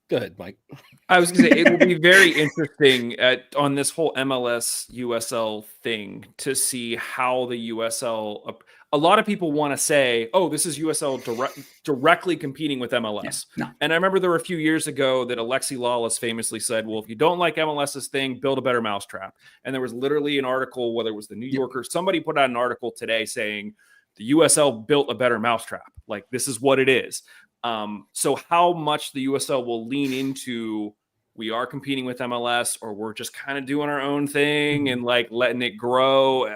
Go ahead, Mike. I was going to say, it will be very interesting on this whole MLS USL thing to see how the USL, a lot of people want to say, oh, this is USL directly competing with MLS. Yeah, no. And I remember there were a few years ago that Alexi Lawless famously said, well, if you don't like MLS's thing, build a better mousetrap. And there was literally an article, whether it was the New Yorker, somebody put out an article today saying the USL built a better mousetrap. Like, this is what it is. So how much the USL will lean into, we are competing with MLS or we're just kind of doing our own thing and like letting it grow.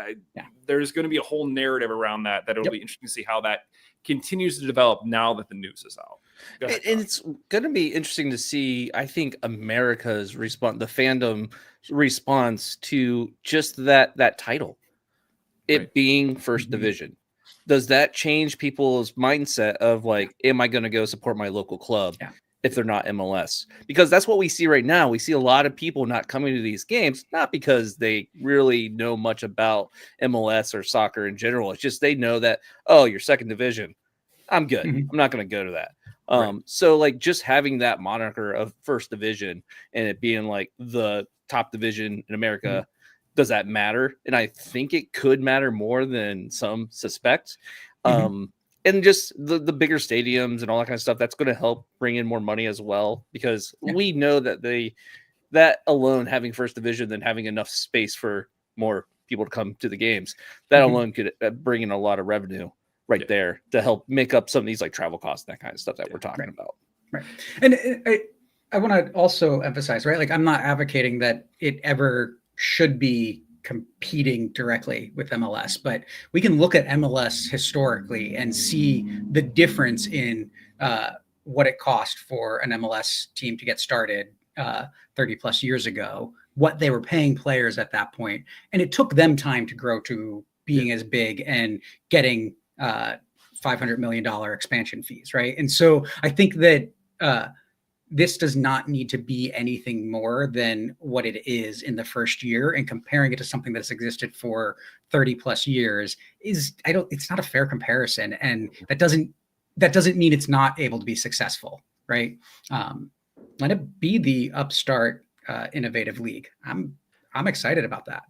There's going to be a whole narrative around that it'll be interesting to see how that continues to develop now that the news is out. And it's going to be interesting to see, I think, America's response, the fandom response to just that title, it being first division. Does that change people's mindset of like, am I going to go support my local club if they're not MLS? Because that's what we see right now. We see a lot of people not coming to these games, not because they really know much about MLS or soccer in general. It's just they know that, oh, you're second division. I'm good. I'm not going to go to that. So like just having that moniker of first division and it being like the top division in America, does that matter? And I think it could matter more than some suspect. And just the bigger stadiums and all that kind of stuff, that's going to help bring in more money as well, because we know that that alone, having first division, then having enough space for more people to come to the games, that alone could bring in a lot of revenue there to help make up some of these like travel costs, that kind of stuff that we're talking about. Right. And I want to also emphasize, right? Like I'm not advocating that it ever should be competing directly with MLS, but we can look at MLS historically and see the difference in what it cost for an MLS team to get started 30 plus years ago, what they were paying players at that point. And it took them time to grow to being as big and getting $500 million expansion fees, right? And so I think that this does not need to be anything more than what it is in the first year, and comparing it to something that's existed for 30 plus years it's not a fair comparison. And that doesn't mean it's not able to be successful, right? Let it be the upstart innovative league. I'm excited about that.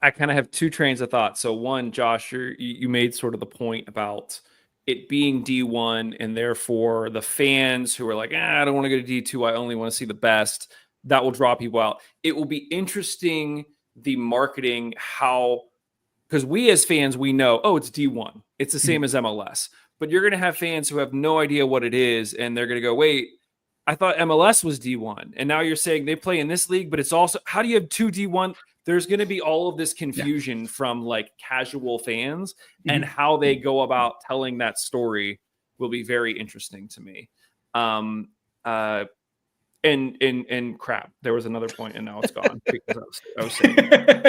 I kind of have two trains of thought. So one, Josh, you made sort of the point about it being D1 and therefore the fans who are like, I don't want to go to D2. I only want to see the best. That will draw people out. It will be interesting, the marketing, because we as fans, we know, oh, it's D1. It's the same as MLS. But you're going to have fans who have no idea what it is. And they're going to go, wait, I thought MLS was D1, and now you're saying they play in this league, but it's also, how do you have two D1? There's going to be all of this confusion from like casual fans, and how they go about telling that story will be very interesting to me. And crap, there was another point, and now it's gone because I was saying.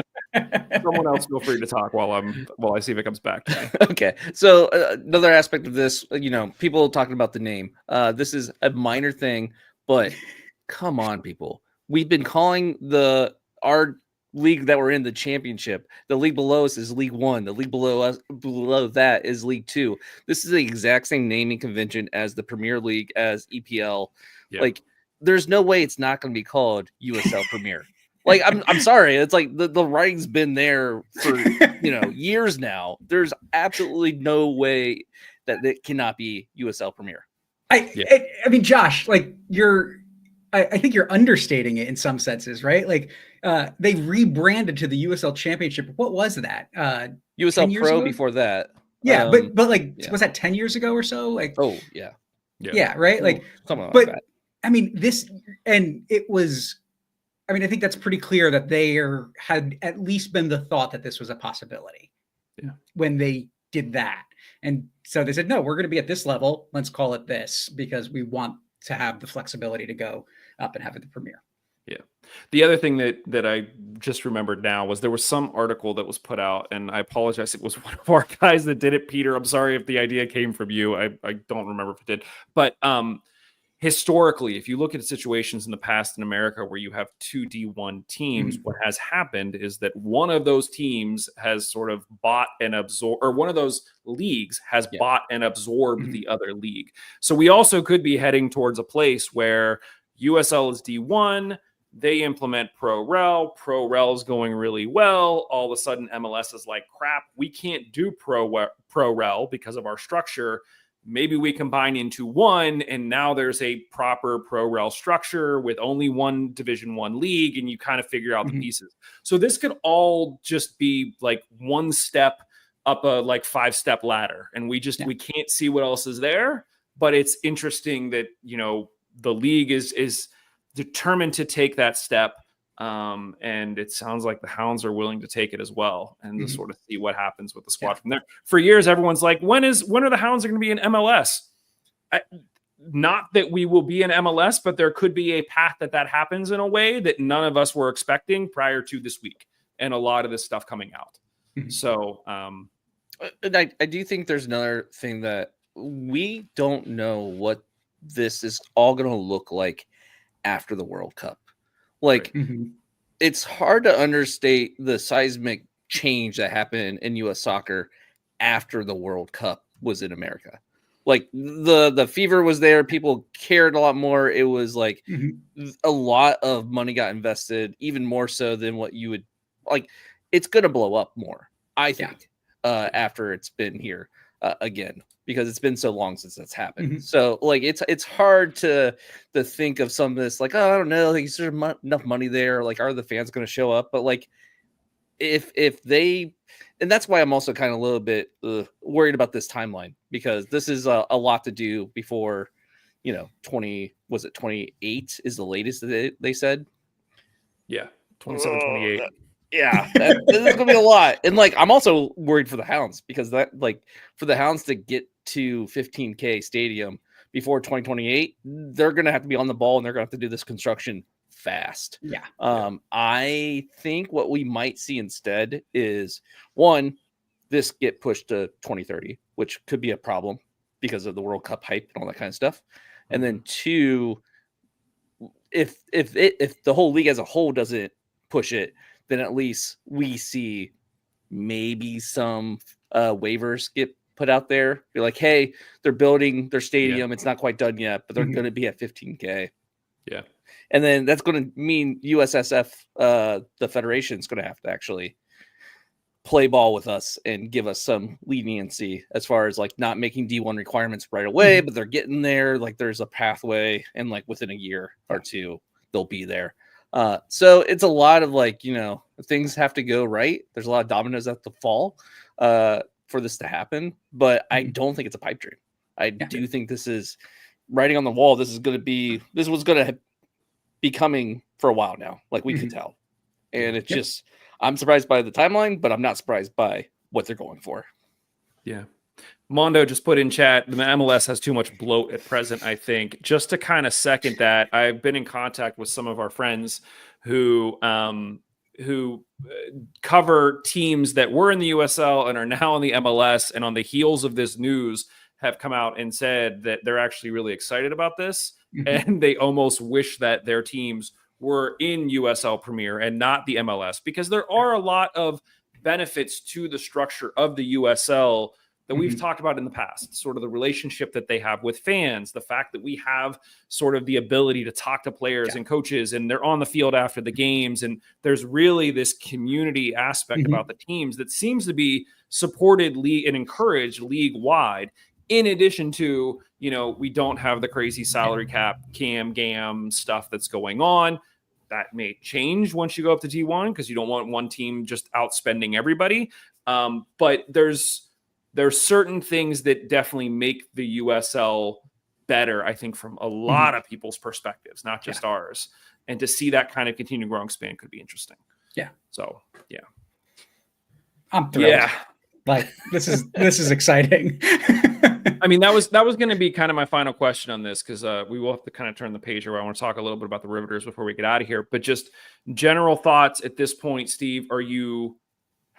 Someone else feel free to talk while I see if it comes back to me. Okay, so another aspect of this, people talking about the name. This is a minor thing, but come on, people. We've been calling our league that we're in the championship. The league below us is League One. The league below that is League Two. This is the exact same naming convention as the Premier League, as EPL. Yeah. Like, there's no way it's not going to be called USL Premier. Like, I'm sorry. It's like the writing's been there for, years now. There's absolutely no way that it cannot be USL Premier. I mean, Josh, like I think you're understating it in some senses, right? Like they rebranded to the USL Championship. What was that? USL Pro before that. Yeah, but was that 10 years ago or so? Like, oh yeah, right. Like, something like that. I mean, I think that's pretty clear that had at least been the thought that this was a possibility when they did that. And so they said, no, we're going to be at this level. Let's call it this because we want to have the flexibility to go up and have it the Premier. Yeah. The other thing that I just remembered now was there was some article that was put out, and I apologize. It was one of our guys that did it, Peter. I'm sorry if the idea came from you. I don't remember if it did, but historically, if you look at situations in the past in America where you have two D1 teams, what has happened is that one of those teams has sort of bought and absorbed, or one of those leagues has bought and absorbed the other league. So we also could be heading towards a place where USL is D1, they implement Pro Rel is going really well. All of a sudden, MLS is like, crap, we can't do Pro Rel because of our structure. Maybe we combine into one, and now there's a proper Pro Rel structure with only one Division I league, and you kind of figure out the pieces. So this could all just be like one step up a 5-step ladder, and we can't see what else is there. But it's interesting that the league is determined to take that step. And it sounds like the Hounds are willing to take it as well, and to sort of see what happens with the squad from there. For years, everyone's like, when are the Hounds going to be in MLS? Not that we will be in MLS, but there could be a path that happens in a way that none of us were expecting prior to this week, and a lot of this stuff coming out. So, I do think there's another thing that we don't know what this is all going to look like after the World Cup. Like, it's hard to understate the seismic change that happened in U.S. soccer after the World Cup was in America. Like, the fever was there. People cared a lot more. It was like a lot of money got invested, even more so than what you would like. It's going to blow up more, I think, after it's been here again, because it's been so long since that's happened. So like, it's hard to think of some of this, like, oh, I don't know, like, is there enough money there? Like, are the fans going to show up? But like, if they, and that's why I'm also kind of a little bit worried about this timeline, because this is a lot to do before, 28 is the latest that they said. Yeah. 27, 28. Yeah, this is going to be a lot. And like, I'm also worried for the Hounds, because that, like, for the Hounds to get to 15K stadium before 2028, they're going to have to be on the ball, and they're going to have to do this construction fast. I think what we might see instead is, one, this get pushed to 2030, which could be a problem because of the World Cup hype and all that kind of stuff. And then two, if the whole league as a whole doesn't push it, then at least we see maybe some waivers get put out there. Be like, hey, they're building their stadium. It's not quite done yet, but they're going to be at 15K. Yeah. And then that's going to mean USSF, the federation, is going to have to actually play ball with us and give us some leniency as far as like not making D1 requirements right away, but they're getting there. Like, there's a pathway, and like within a year or two, they'll be there. So it's a lot of like, things have to go right. There's a lot of dominoes that have to fall for this to happen, but I don't think it's a pipe dream. I do think this is writing on the wall. This was going to be coming for a while now. Like we could tell. And it's just, I'm surprised by the timeline, but I'm not surprised by what they're going for. Yeah. Mondo just put in chat, the MLS has too much bloat at present, I think. Just to kind of second that, I've been in contact with some of our friends who cover teams that were in the USL and are now in the MLS, and on the heels of this news have come out and said that they're actually really excited about this. And they almost wish that their teams were in USL Premier and not the MLS, because there are a lot of benefits to the structure of the USL that we've talked about in the past, sort of the relationship that they have with fans, the fact that we have sort of the ability to talk to players and coaches, and they're on the field after the games. And there's really this community aspect about the teams that seems to be supported and encouraged league wide. In addition to, we don't have the crazy salary cap, gam stuff that's going on. That may change once you go up to T1, because you don't want one team just outspending everybody. But there's certain things that definitely make the USL better, I think, from a lot of people's perspectives, not just ours. And to see that kind of continued growing span could be interesting. Yeah. So, yeah. I'm thrilled. Yeah. Like, this is exciting. I mean, that was going to be kind of my final question on this, because we will have to kind of turn the page around. I want to talk a little bit about the Riveters before we get out of here. But just general thoughts at this point, Steve. Are you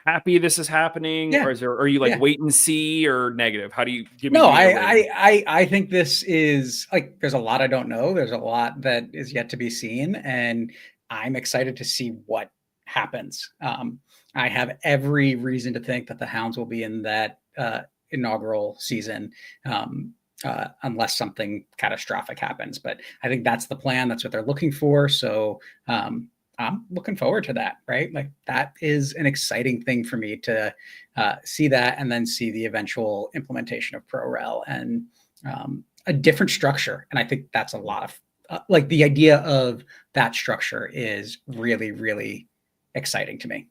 happy this is happening, or are you like wait and see, or negative? How do you give me? No, I think this is like, there's a lot I don't know. There's a lot that is yet to be seen, and I'm excited to see what happens. I have every reason to think that the Hounds will be in that inaugural season, unless something catastrophic happens. But I think that's the plan. That's what they're looking for. So I'm looking forward to that, right? Like, that is an exciting thing for me to see that, and then see the eventual implementation of ProRel and a different structure. And I think that's a lot of like, the idea of that structure is really, really exciting to me.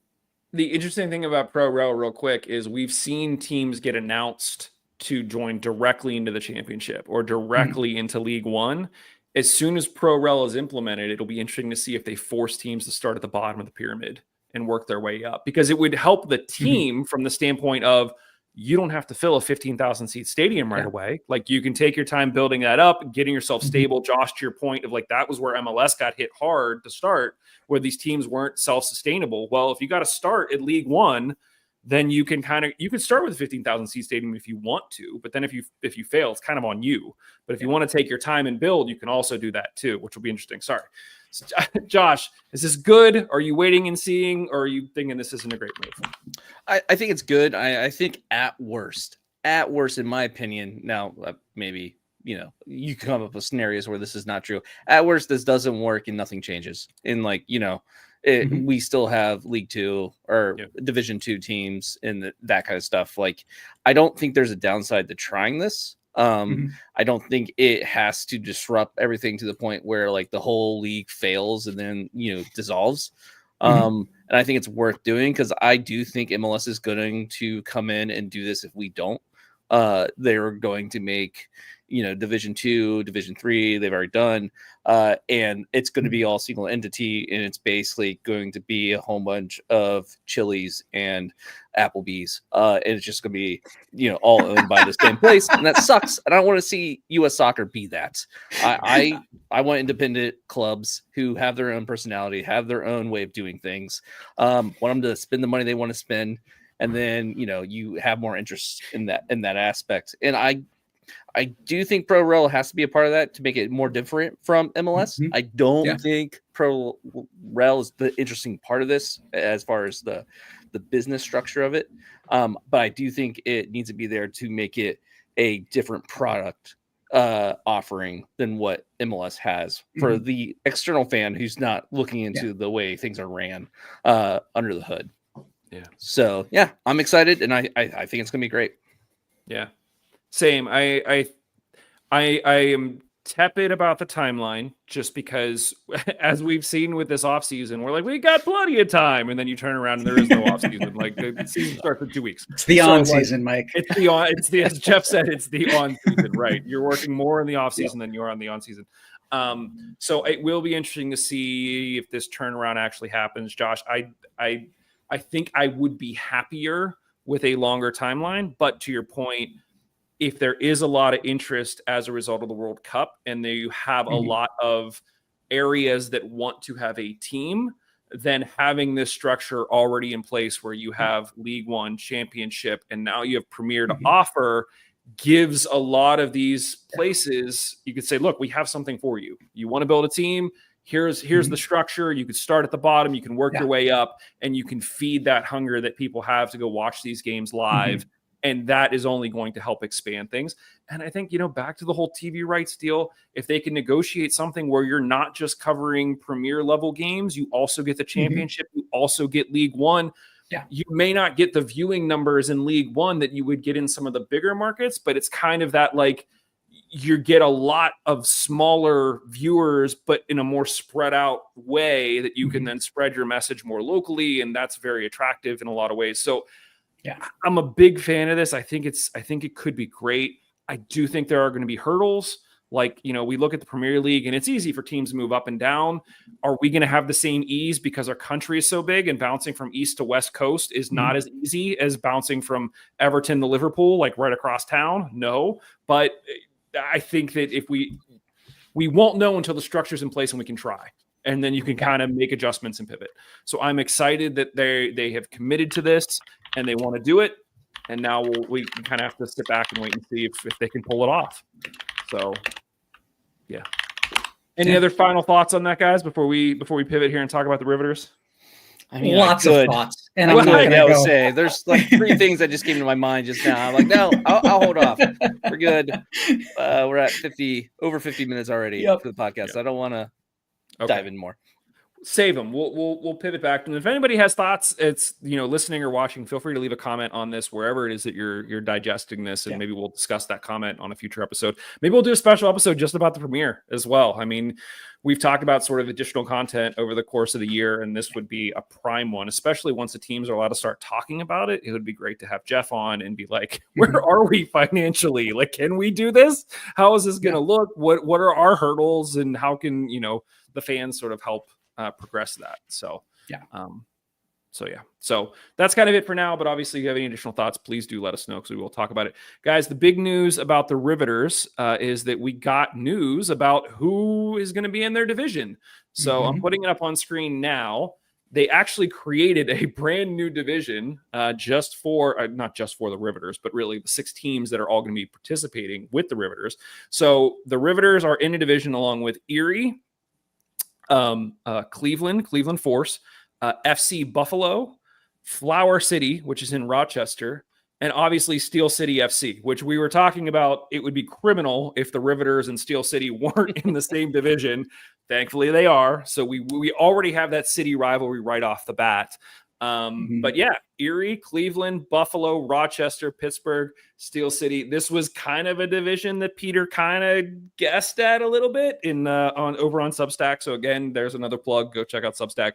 The interesting thing about ProRel, real quick, is we've seen teams get announced to join directly into the championship or directly into League One. As soon as ProRel is implemented, it'll be interesting to see if they force teams to start at the bottom of the pyramid and work their way up, because it would help the team from the standpoint of, you don't have to fill a 15,000 seat stadium right away. Like, you can take your time building that up, getting yourself stable. Josh, to your point of like, that was where MLS got hit hard to start, where these teams weren't self-sustainable. Well, if you got to start at League One, then you can start with a 15,000 seat stadium if you want to, but then if you fail, it's kind of on you. But if you want to take your time and build, you can also do that too, which will be interesting. Sorry. So, Josh, is this good? Are you waiting and seeing, or are you thinking this isn't a great move? I think it's good. I think at worst, in my opinion, now maybe, you come up with scenarios where this is not true. At worst, this doesn't work and nothing changes. And like, we still have League Two or Division Two teams and that kind of stuff. Like, I don't think there's a downside to trying this. I don't think it has to disrupt everything to the point where like the whole league fails and then, dissolves. And I think it's worth doing, because I do think MLS is going to come in and do this if we don't. They're going to make, Division 2, Division 3, they've already done. And it's going to be all single entity, and it's basically going to be a whole bunch of Chili's and Applebee's. And it's just going to be, all owned by the same place. And that sucks. And I don't want to see US soccer be that. I want independent clubs who have their own personality, have their own way of doing things. Want them to spend the money they want to spend. And then, you have more interest in that aspect. And I do think ProRel has to be a part of that to make it more different from MLS. I don't think ProRel is the interesting part of this as far as the business structure of it. But I do think it needs to be there to make it a different product offering than what MLS has for the external fan who's not looking into the way things are ran under the hood. Yeah. So I'm excited, and I think it's gonna be great. Yeah. Same. I am tepid about the timeline, just because as we've seen with this offseason, we're like, we got plenty of time, and then you turn around and there is no offseason. Like the season starts in 2 weeks. It's the on season, Mike. It's the as Jeff said, it's the on season, right? You're working more in the off season than you are on the on season. So it will be interesting to see if this turnaround actually happens. Josh, I think I would be happier with a longer timeline, but to your point, if there is a lot of interest as a result of the World Cup, and there you have a lot of areas that want to have a team, then having this structure already in place where you have League One, Championship, and now you have Premier to offer gives a lot of these places, you could say, look, we have something for you. You want to build a team? Here's the structure. You could start at the bottom, you can work your way up, and you can feed that hunger that people have to go watch these games live. And that is only going to help expand things. And I think, back to the whole TV rights deal, if they can negotiate something where you're not just covering Premier level games, you also get the Championship, you also get League One. You may not get the viewing numbers in League One that you would get in some of the bigger markets, but it's kind of that, like, you get a lot of smaller viewers, but in a more spread out way that you can then spread your message more locally. And that's very attractive in a lot of ways. So I'm a big fan of this. I think it could be great. I do think there are going to be hurdles. Like, we look at the Premier League and it's easy for teams to move up and down. Are we going to have the same ease because our country is so big, and bouncing from east to west coast is not as easy as bouncing from Everton to Liverpool, like right across town? No, but I think that if we won't know until the structure's in place and we can try. And then you can kind of make adjustments and pivot. So I'm excited that they have committed to this and they want to do it. And now we kind of have to sit back and wait and see if they can pull it off. So, yeah. Any other final thoughts on that, guys, before we pivot here and talk about the Riveters? I mean, lots of thoughts. And I'm not going to say there's like 3 things that just came to my mind just now. I'm like, no, I'll hold off. We're good. We're at over 50 minutes already for the podcast. So I don't want to dive in more. Save them. We'll pivot back. And if anybody has thoughts, it's listening or watching, feel free to leave a comment on this wherever it is that you're digesting this, and maybe we'll discuss that comment on a future episode. Maybe we'll do a special episode just about the premiere as well. I mean, we've talked about sort of additional content over the course of the year, and this would be a prime one, especially once the teams are allowed to start talking about it. It would be great to have Jeff on and be like, where are we financially? Like, can we do this? How is this going to look? What are our hurdles, and how can the fans sort of help progress that? So so that's kind of it for now, but obviously if you have any additional thoughts, please do let us know, because we will talk about it. Guys, the big news about the Riveters is that we got news about who is going to be in their division. So I'm putting it up on screen now. They actually created a brand new division not just for the Riveters, but really the 6 teams that are all going to be participating with the Riveters. So the Riveters are in a division along with Erie, Cleveland Force, FC Buffalo, Flower City, which is in Rochester, and obviously Steel City FC, which we were talking about. It would be criminal if the Riveters and Steel City weren't in the same division. Thankfully they are. So we already have that city rivalry right off the bat. But yeah, Erie, Cleveland, Buffalo, Rochester, Pittsburgh, Steel City. This was kind of a division that Peter kind of guessed at a little bit over on Substack. So again, there's another plug. Go check out Substack.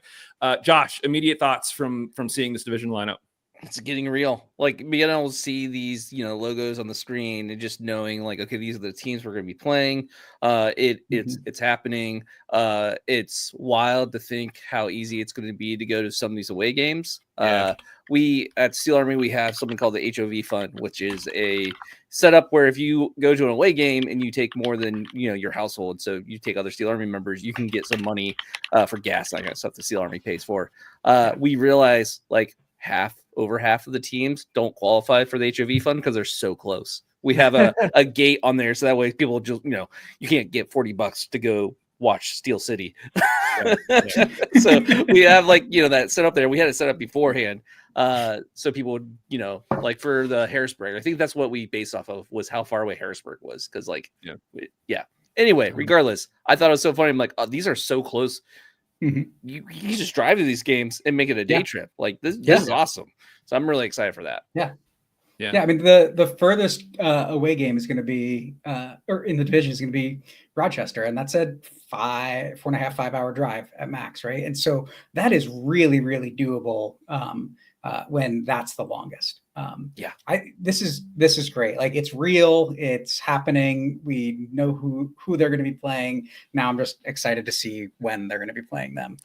Josh, immediate thoughts from seeing this division lineup. It's getting real. Like, being able to see these, logos on the screen and just knowing, like, okay, these are the teams we're going to be playing. It's happening. It's wild to think how easy it's going to be to go to some of these away games. We at Steel Army, we have something called the HOV Fund, which is a setup where if you go to an away game and you take more than your household, so you take other Steel Army members, you can get some money for gas, that kind of stuff the Steel Army pays for. We realize like over half of the teams don't qualify for the HOV fund because they're so close. We have a gate on there, so that way people just you can't get $40 to go watch Steel City. So we have that set up there. We had it set up beforehand, so people would like for the Harrisburg. I think that's what we based off of, was how far away Harrisburg was, because Anyway, regardless, I thought it was so funny. I'm like, oh, these are so close. You just drive to these games and make it a day trip. Like this is awesome. So I'm really excited for that. Yeah, I mean the furthest away game is going to be, or in the division is going to be Rochester, and that's a 4.5, 5 hour drive at max, right? And so that is really, really doable when that's the longest. This is great. Like, it's real, it's happening. We know who they're going to be playing. Now I'm just excited to see when they're going to be playing them.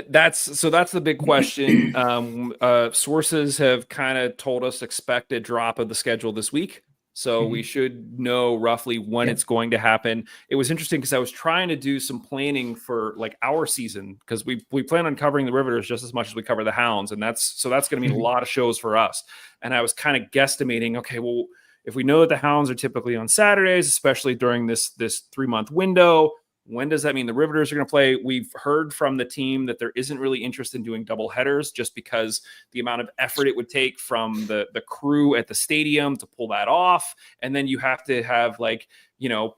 That's the big question. Sources have kind of told us expect a drop of the schedule this week. So we should know roughly when it's going to happen. It was interesting because I was trying to do some planning for like our season, because we plan on covering the Riveters just as much as we cover the Hounds. And that's going to mean a lot of shows for us. And I was kind of guesstimating, okay, well, if we know that the Hounds are typically on Saturdays, especially during this 3-month window, when does that mean the Riveters are going to play? We've heard from the team that there isn't really interest in doing double headers, just because the amount of effort it would take from the crew at the stadium to pull that off. And then you have to have, like,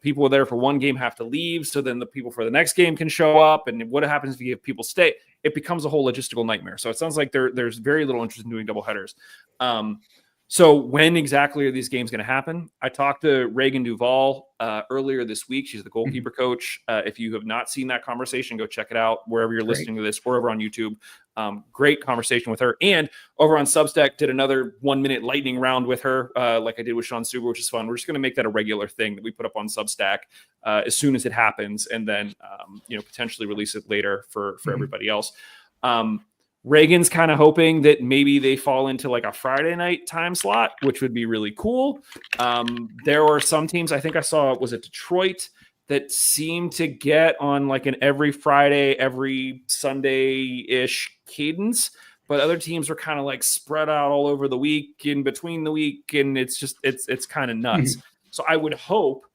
people there for one game have to leave, so then the people for the next game can show up. And what happens if you have people stay? It becomes a whole logistical nightmare. So it sounds like there's very little interest in doing double headers. So when exactly are these games going to happen? I talked to Reagan Duvall earlier this week. She's the goalkeeper coach. If you have not seen that conversation, go check it out wherever you're listening to this, or over on YouTube. Great conversation with her. And over on Substack, did another 1-minute lightning round with her, like I did with Sean Suber, which is fun. We're just going to make that a regular thing that we put up on Substack as soon as it happens, and then potentially release it later for everybody else. Reagan's kind of hoping that maybe they fall into like a Friday night time slot, which would be really cool. There were some teams, I think I saw, was it Detroit, that seemed to get on like an every Friday, every Sunday-ish cadence, but other teams were kind of like spread out all over the week, in between the week, and it's kind of nuts. So I would hope,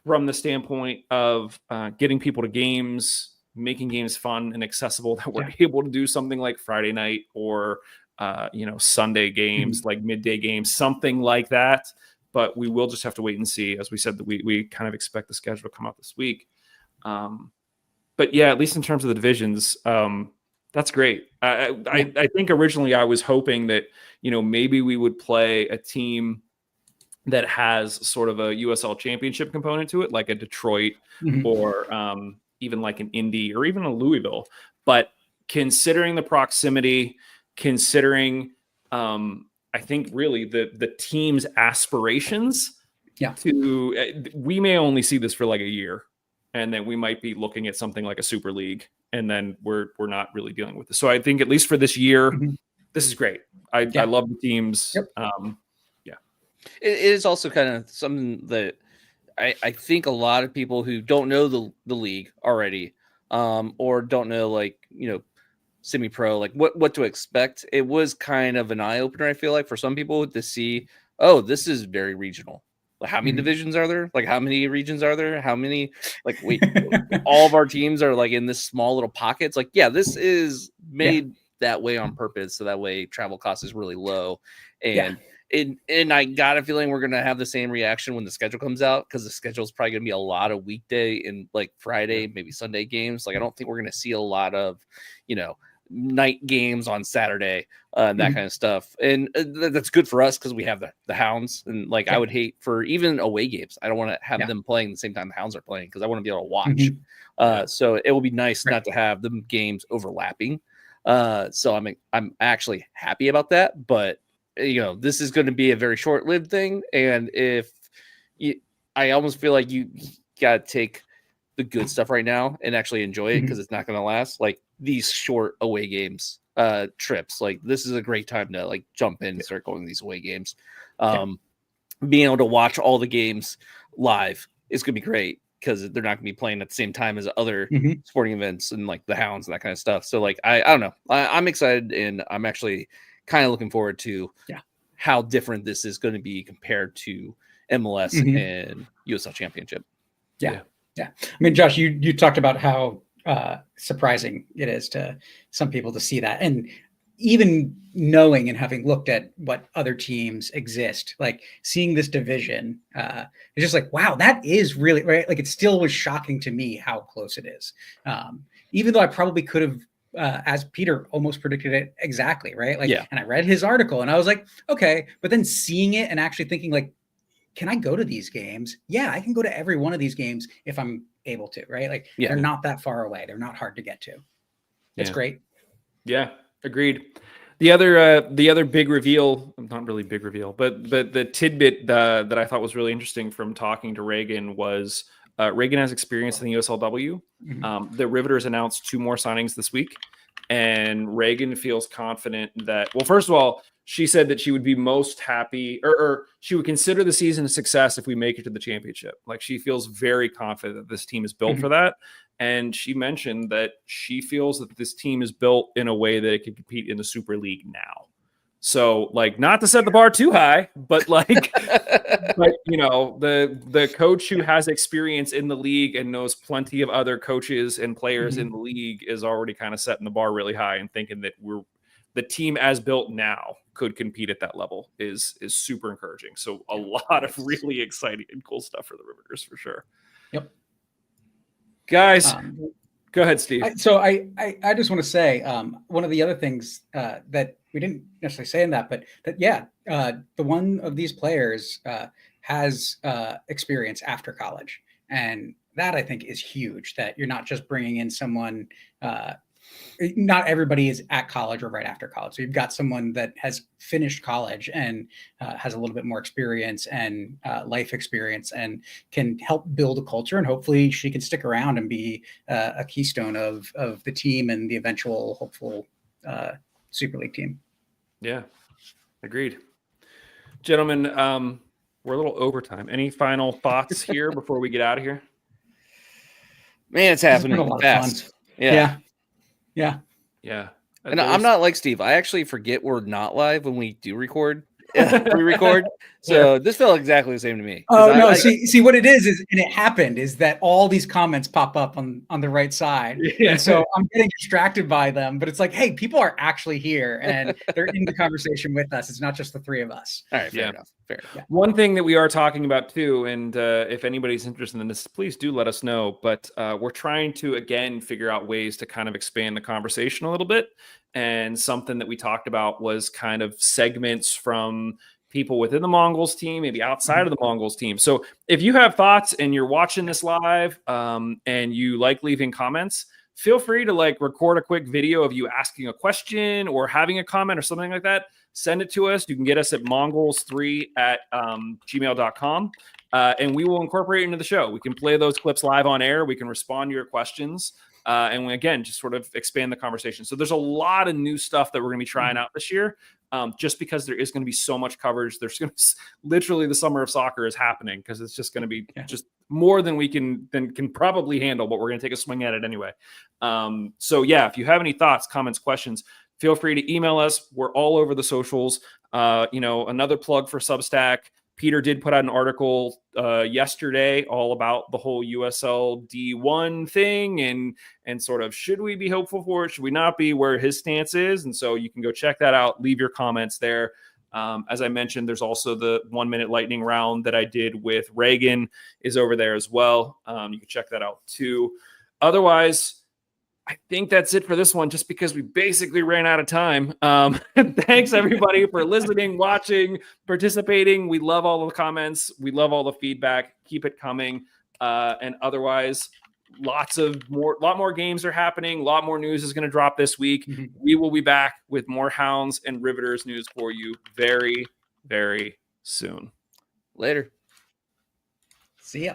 from the standpoint of getting people to games, making games fun and accessible, that we're able to do something like Friday night or Sunday games, like midday games, something like that. But we will just have to wait and see. As we said, that we kind of expect the schedule to come out this week. But yeah, at least in terms of the divisions, that's great. I think originally I was hoping that maybe we would play a team that has sort of a USL championship component to it, like a Detroit or even like an Indy or even a Louisville. But considering the proximity, considering I think really the team's aspirations we may only see this for like a year, and then we might be looking at something like a Super League, and then we're not really dealing with this. So I think at least for this year, this is great. I love the teams. It is also kind of something that I think a lot of people who don't know the league already, or don't know, semi-pro, like what to expect. It was kind of an eye-opener, I feel like, for some people to see, oh, this is very regional. Like, how many divisions are there? Like, how many regions are there? How many, like, wait, all of our teams are like in this small little pockets. Like, this is made that way on purpose, so that way travel cost is really low. And I got a feeling we're going to have the same reaction when the schedule comes out, because the schedule is probably going to be a lot of weekday and like Friday, maybe Sunday games. Like, I don't think we're going to see a lot of, night games on Saturday and that kind of stuff. And that's good for us because we have the Hounds. And like, I would hate for even away games. I don't want to have them playing the same time the Hounds are playing, because I want to be able to watch. So it will be nice not to have the games overlapping. So I'm actually happy about that. But this is going to be a very short-lived thing, and I almost feel like you got to take the good stuff right now and actually enjoy it, because it's not going to last. Like, these short away games, trips, like, this is a great time to like jump in and start going to these away games. Being able to watch all the games live is going to be great, because they're not going to be playing at the same time as other sporting events and like the Hounds and that kind of stuff. So like, I don't know, I'm excited, and I'm actually kind of looking forward to how different this is going to be compared to MLS and USL Championship. Yeah. I mean, Josh, you talked about how surprising it is to some people to see that, and even knowing and having looked at what other teams exist, like seeing this division, it's just like, wow, that is really right. Like, it still was shocking to me how close it is. Even though I probably could have as Peter almost predicted it exactly, right? Like, Yeah. and I read his article and I was like, okay, but then seeing it and actually thinking like, can I go to these games? Yeah, I can go to every one of these games if I'm able to, right? Like Yeah. they're not that far away. They're not hard to get to. It's great. Yeah, agreed. The other big reveal, not really big reveal, but the tidbit that I thought was really interesting from talking to Reagan was Reagan has experience in the USLW. The Riveters announced 2 more signings this week, and Reagan feels confident that, well, first of all, she said that she would be most happy or she would consider the season a success if we make it to the championship. Like she feels very confident that this team is built for that. And she mentioned that she feels that this team is built in a way that it can compete in the Super League now. So, like, not to set the bar too high, but like, but you know, the coach who has experience in the league and knows plenty of other coaches and players in the league is already kind of setting the bar really high and thinking that the team as built now could compete at that level is super encouraging. So a lot of really exciting and cool stuff for the Riveters for sure. Yep. Guys, go ahead, Steve. I just want to say one of the other things that we didn't necessarily say in that, but that, the one of these players has experience after college. And that I think is huge, that you're not just bringing in someone, not everybody is at college or right after college. So you've got someone that has finished college and has a little bit more experience and life experience and can help build a culture. And hopefully she can stick around and be a keystone of the team and the eventual hopeful Super League team. Yeah, agreed. Gentlemen, we're a little overtime. Any final thoughts here before we get out of here? Man, it's happening fast. Yeah. And I'm not like Steve. I actually forget we're not live when we do record. Pre-record. So this felt exactly the same to me. Oh no! See what it is, and it happened is that all these comments pop up on the right side, and so I'm getting distracted by them. But it's like, hey, people are actually here, and they're in the conversation with us. It's not just the 3 of us. All right, fair enough. Fair enough. Yeah. One thing that we are talking about too, and if anybody's interested in this, please do let us know. But we're trying to again figure out ways to kind of expand the conversation a little bit. And something that we talked about was kind of segments from people within the Mongols team, maybe outside of the Mongols team. So if you have thoughts and you're watching this live and you like leaving comments, feel free to like record a quick video of you asking a question or having a comment or something like that. Send it to us. You can get us at mongols3@gmail.com. And we will incorporate it into the show. We can play those clips live on air. We can respond to your questions. And we, again, just sort of expand the conversation. So there's a lot of new stuff that we're going to be trying out this year, just because there is going to be so much coverage. There's going to literally the summer of soccer is happening because it's just going to be just more than we can probably handle, but we're going to take a swing at it anyway. So yeah, if you have any thoughts, comments, questions, feel free to email us. We're all over the socials. Another plug for Substack. Peter did put out an article yesterday all about the whole USL D1 thing and sort of should we be hopeful for it? Should we not be? Where his stance is. And so you can go check that out. Leave your comments there. As I mentioned, there's also the 1 minute lightning round that I did with Reagan is over there as well. You can check that out too. Otherwise, I think that's it for this one, just because we basically ran out of time. Thanks, everybody, for listening, watching, participating. We love all the comments. We love all the feedback. Keep it coming. And otherwise, lot more games are happening. A lot more news is going to drop this week. We will be back with more Hounds and Riveters news for you very, very soon. Later. See ya.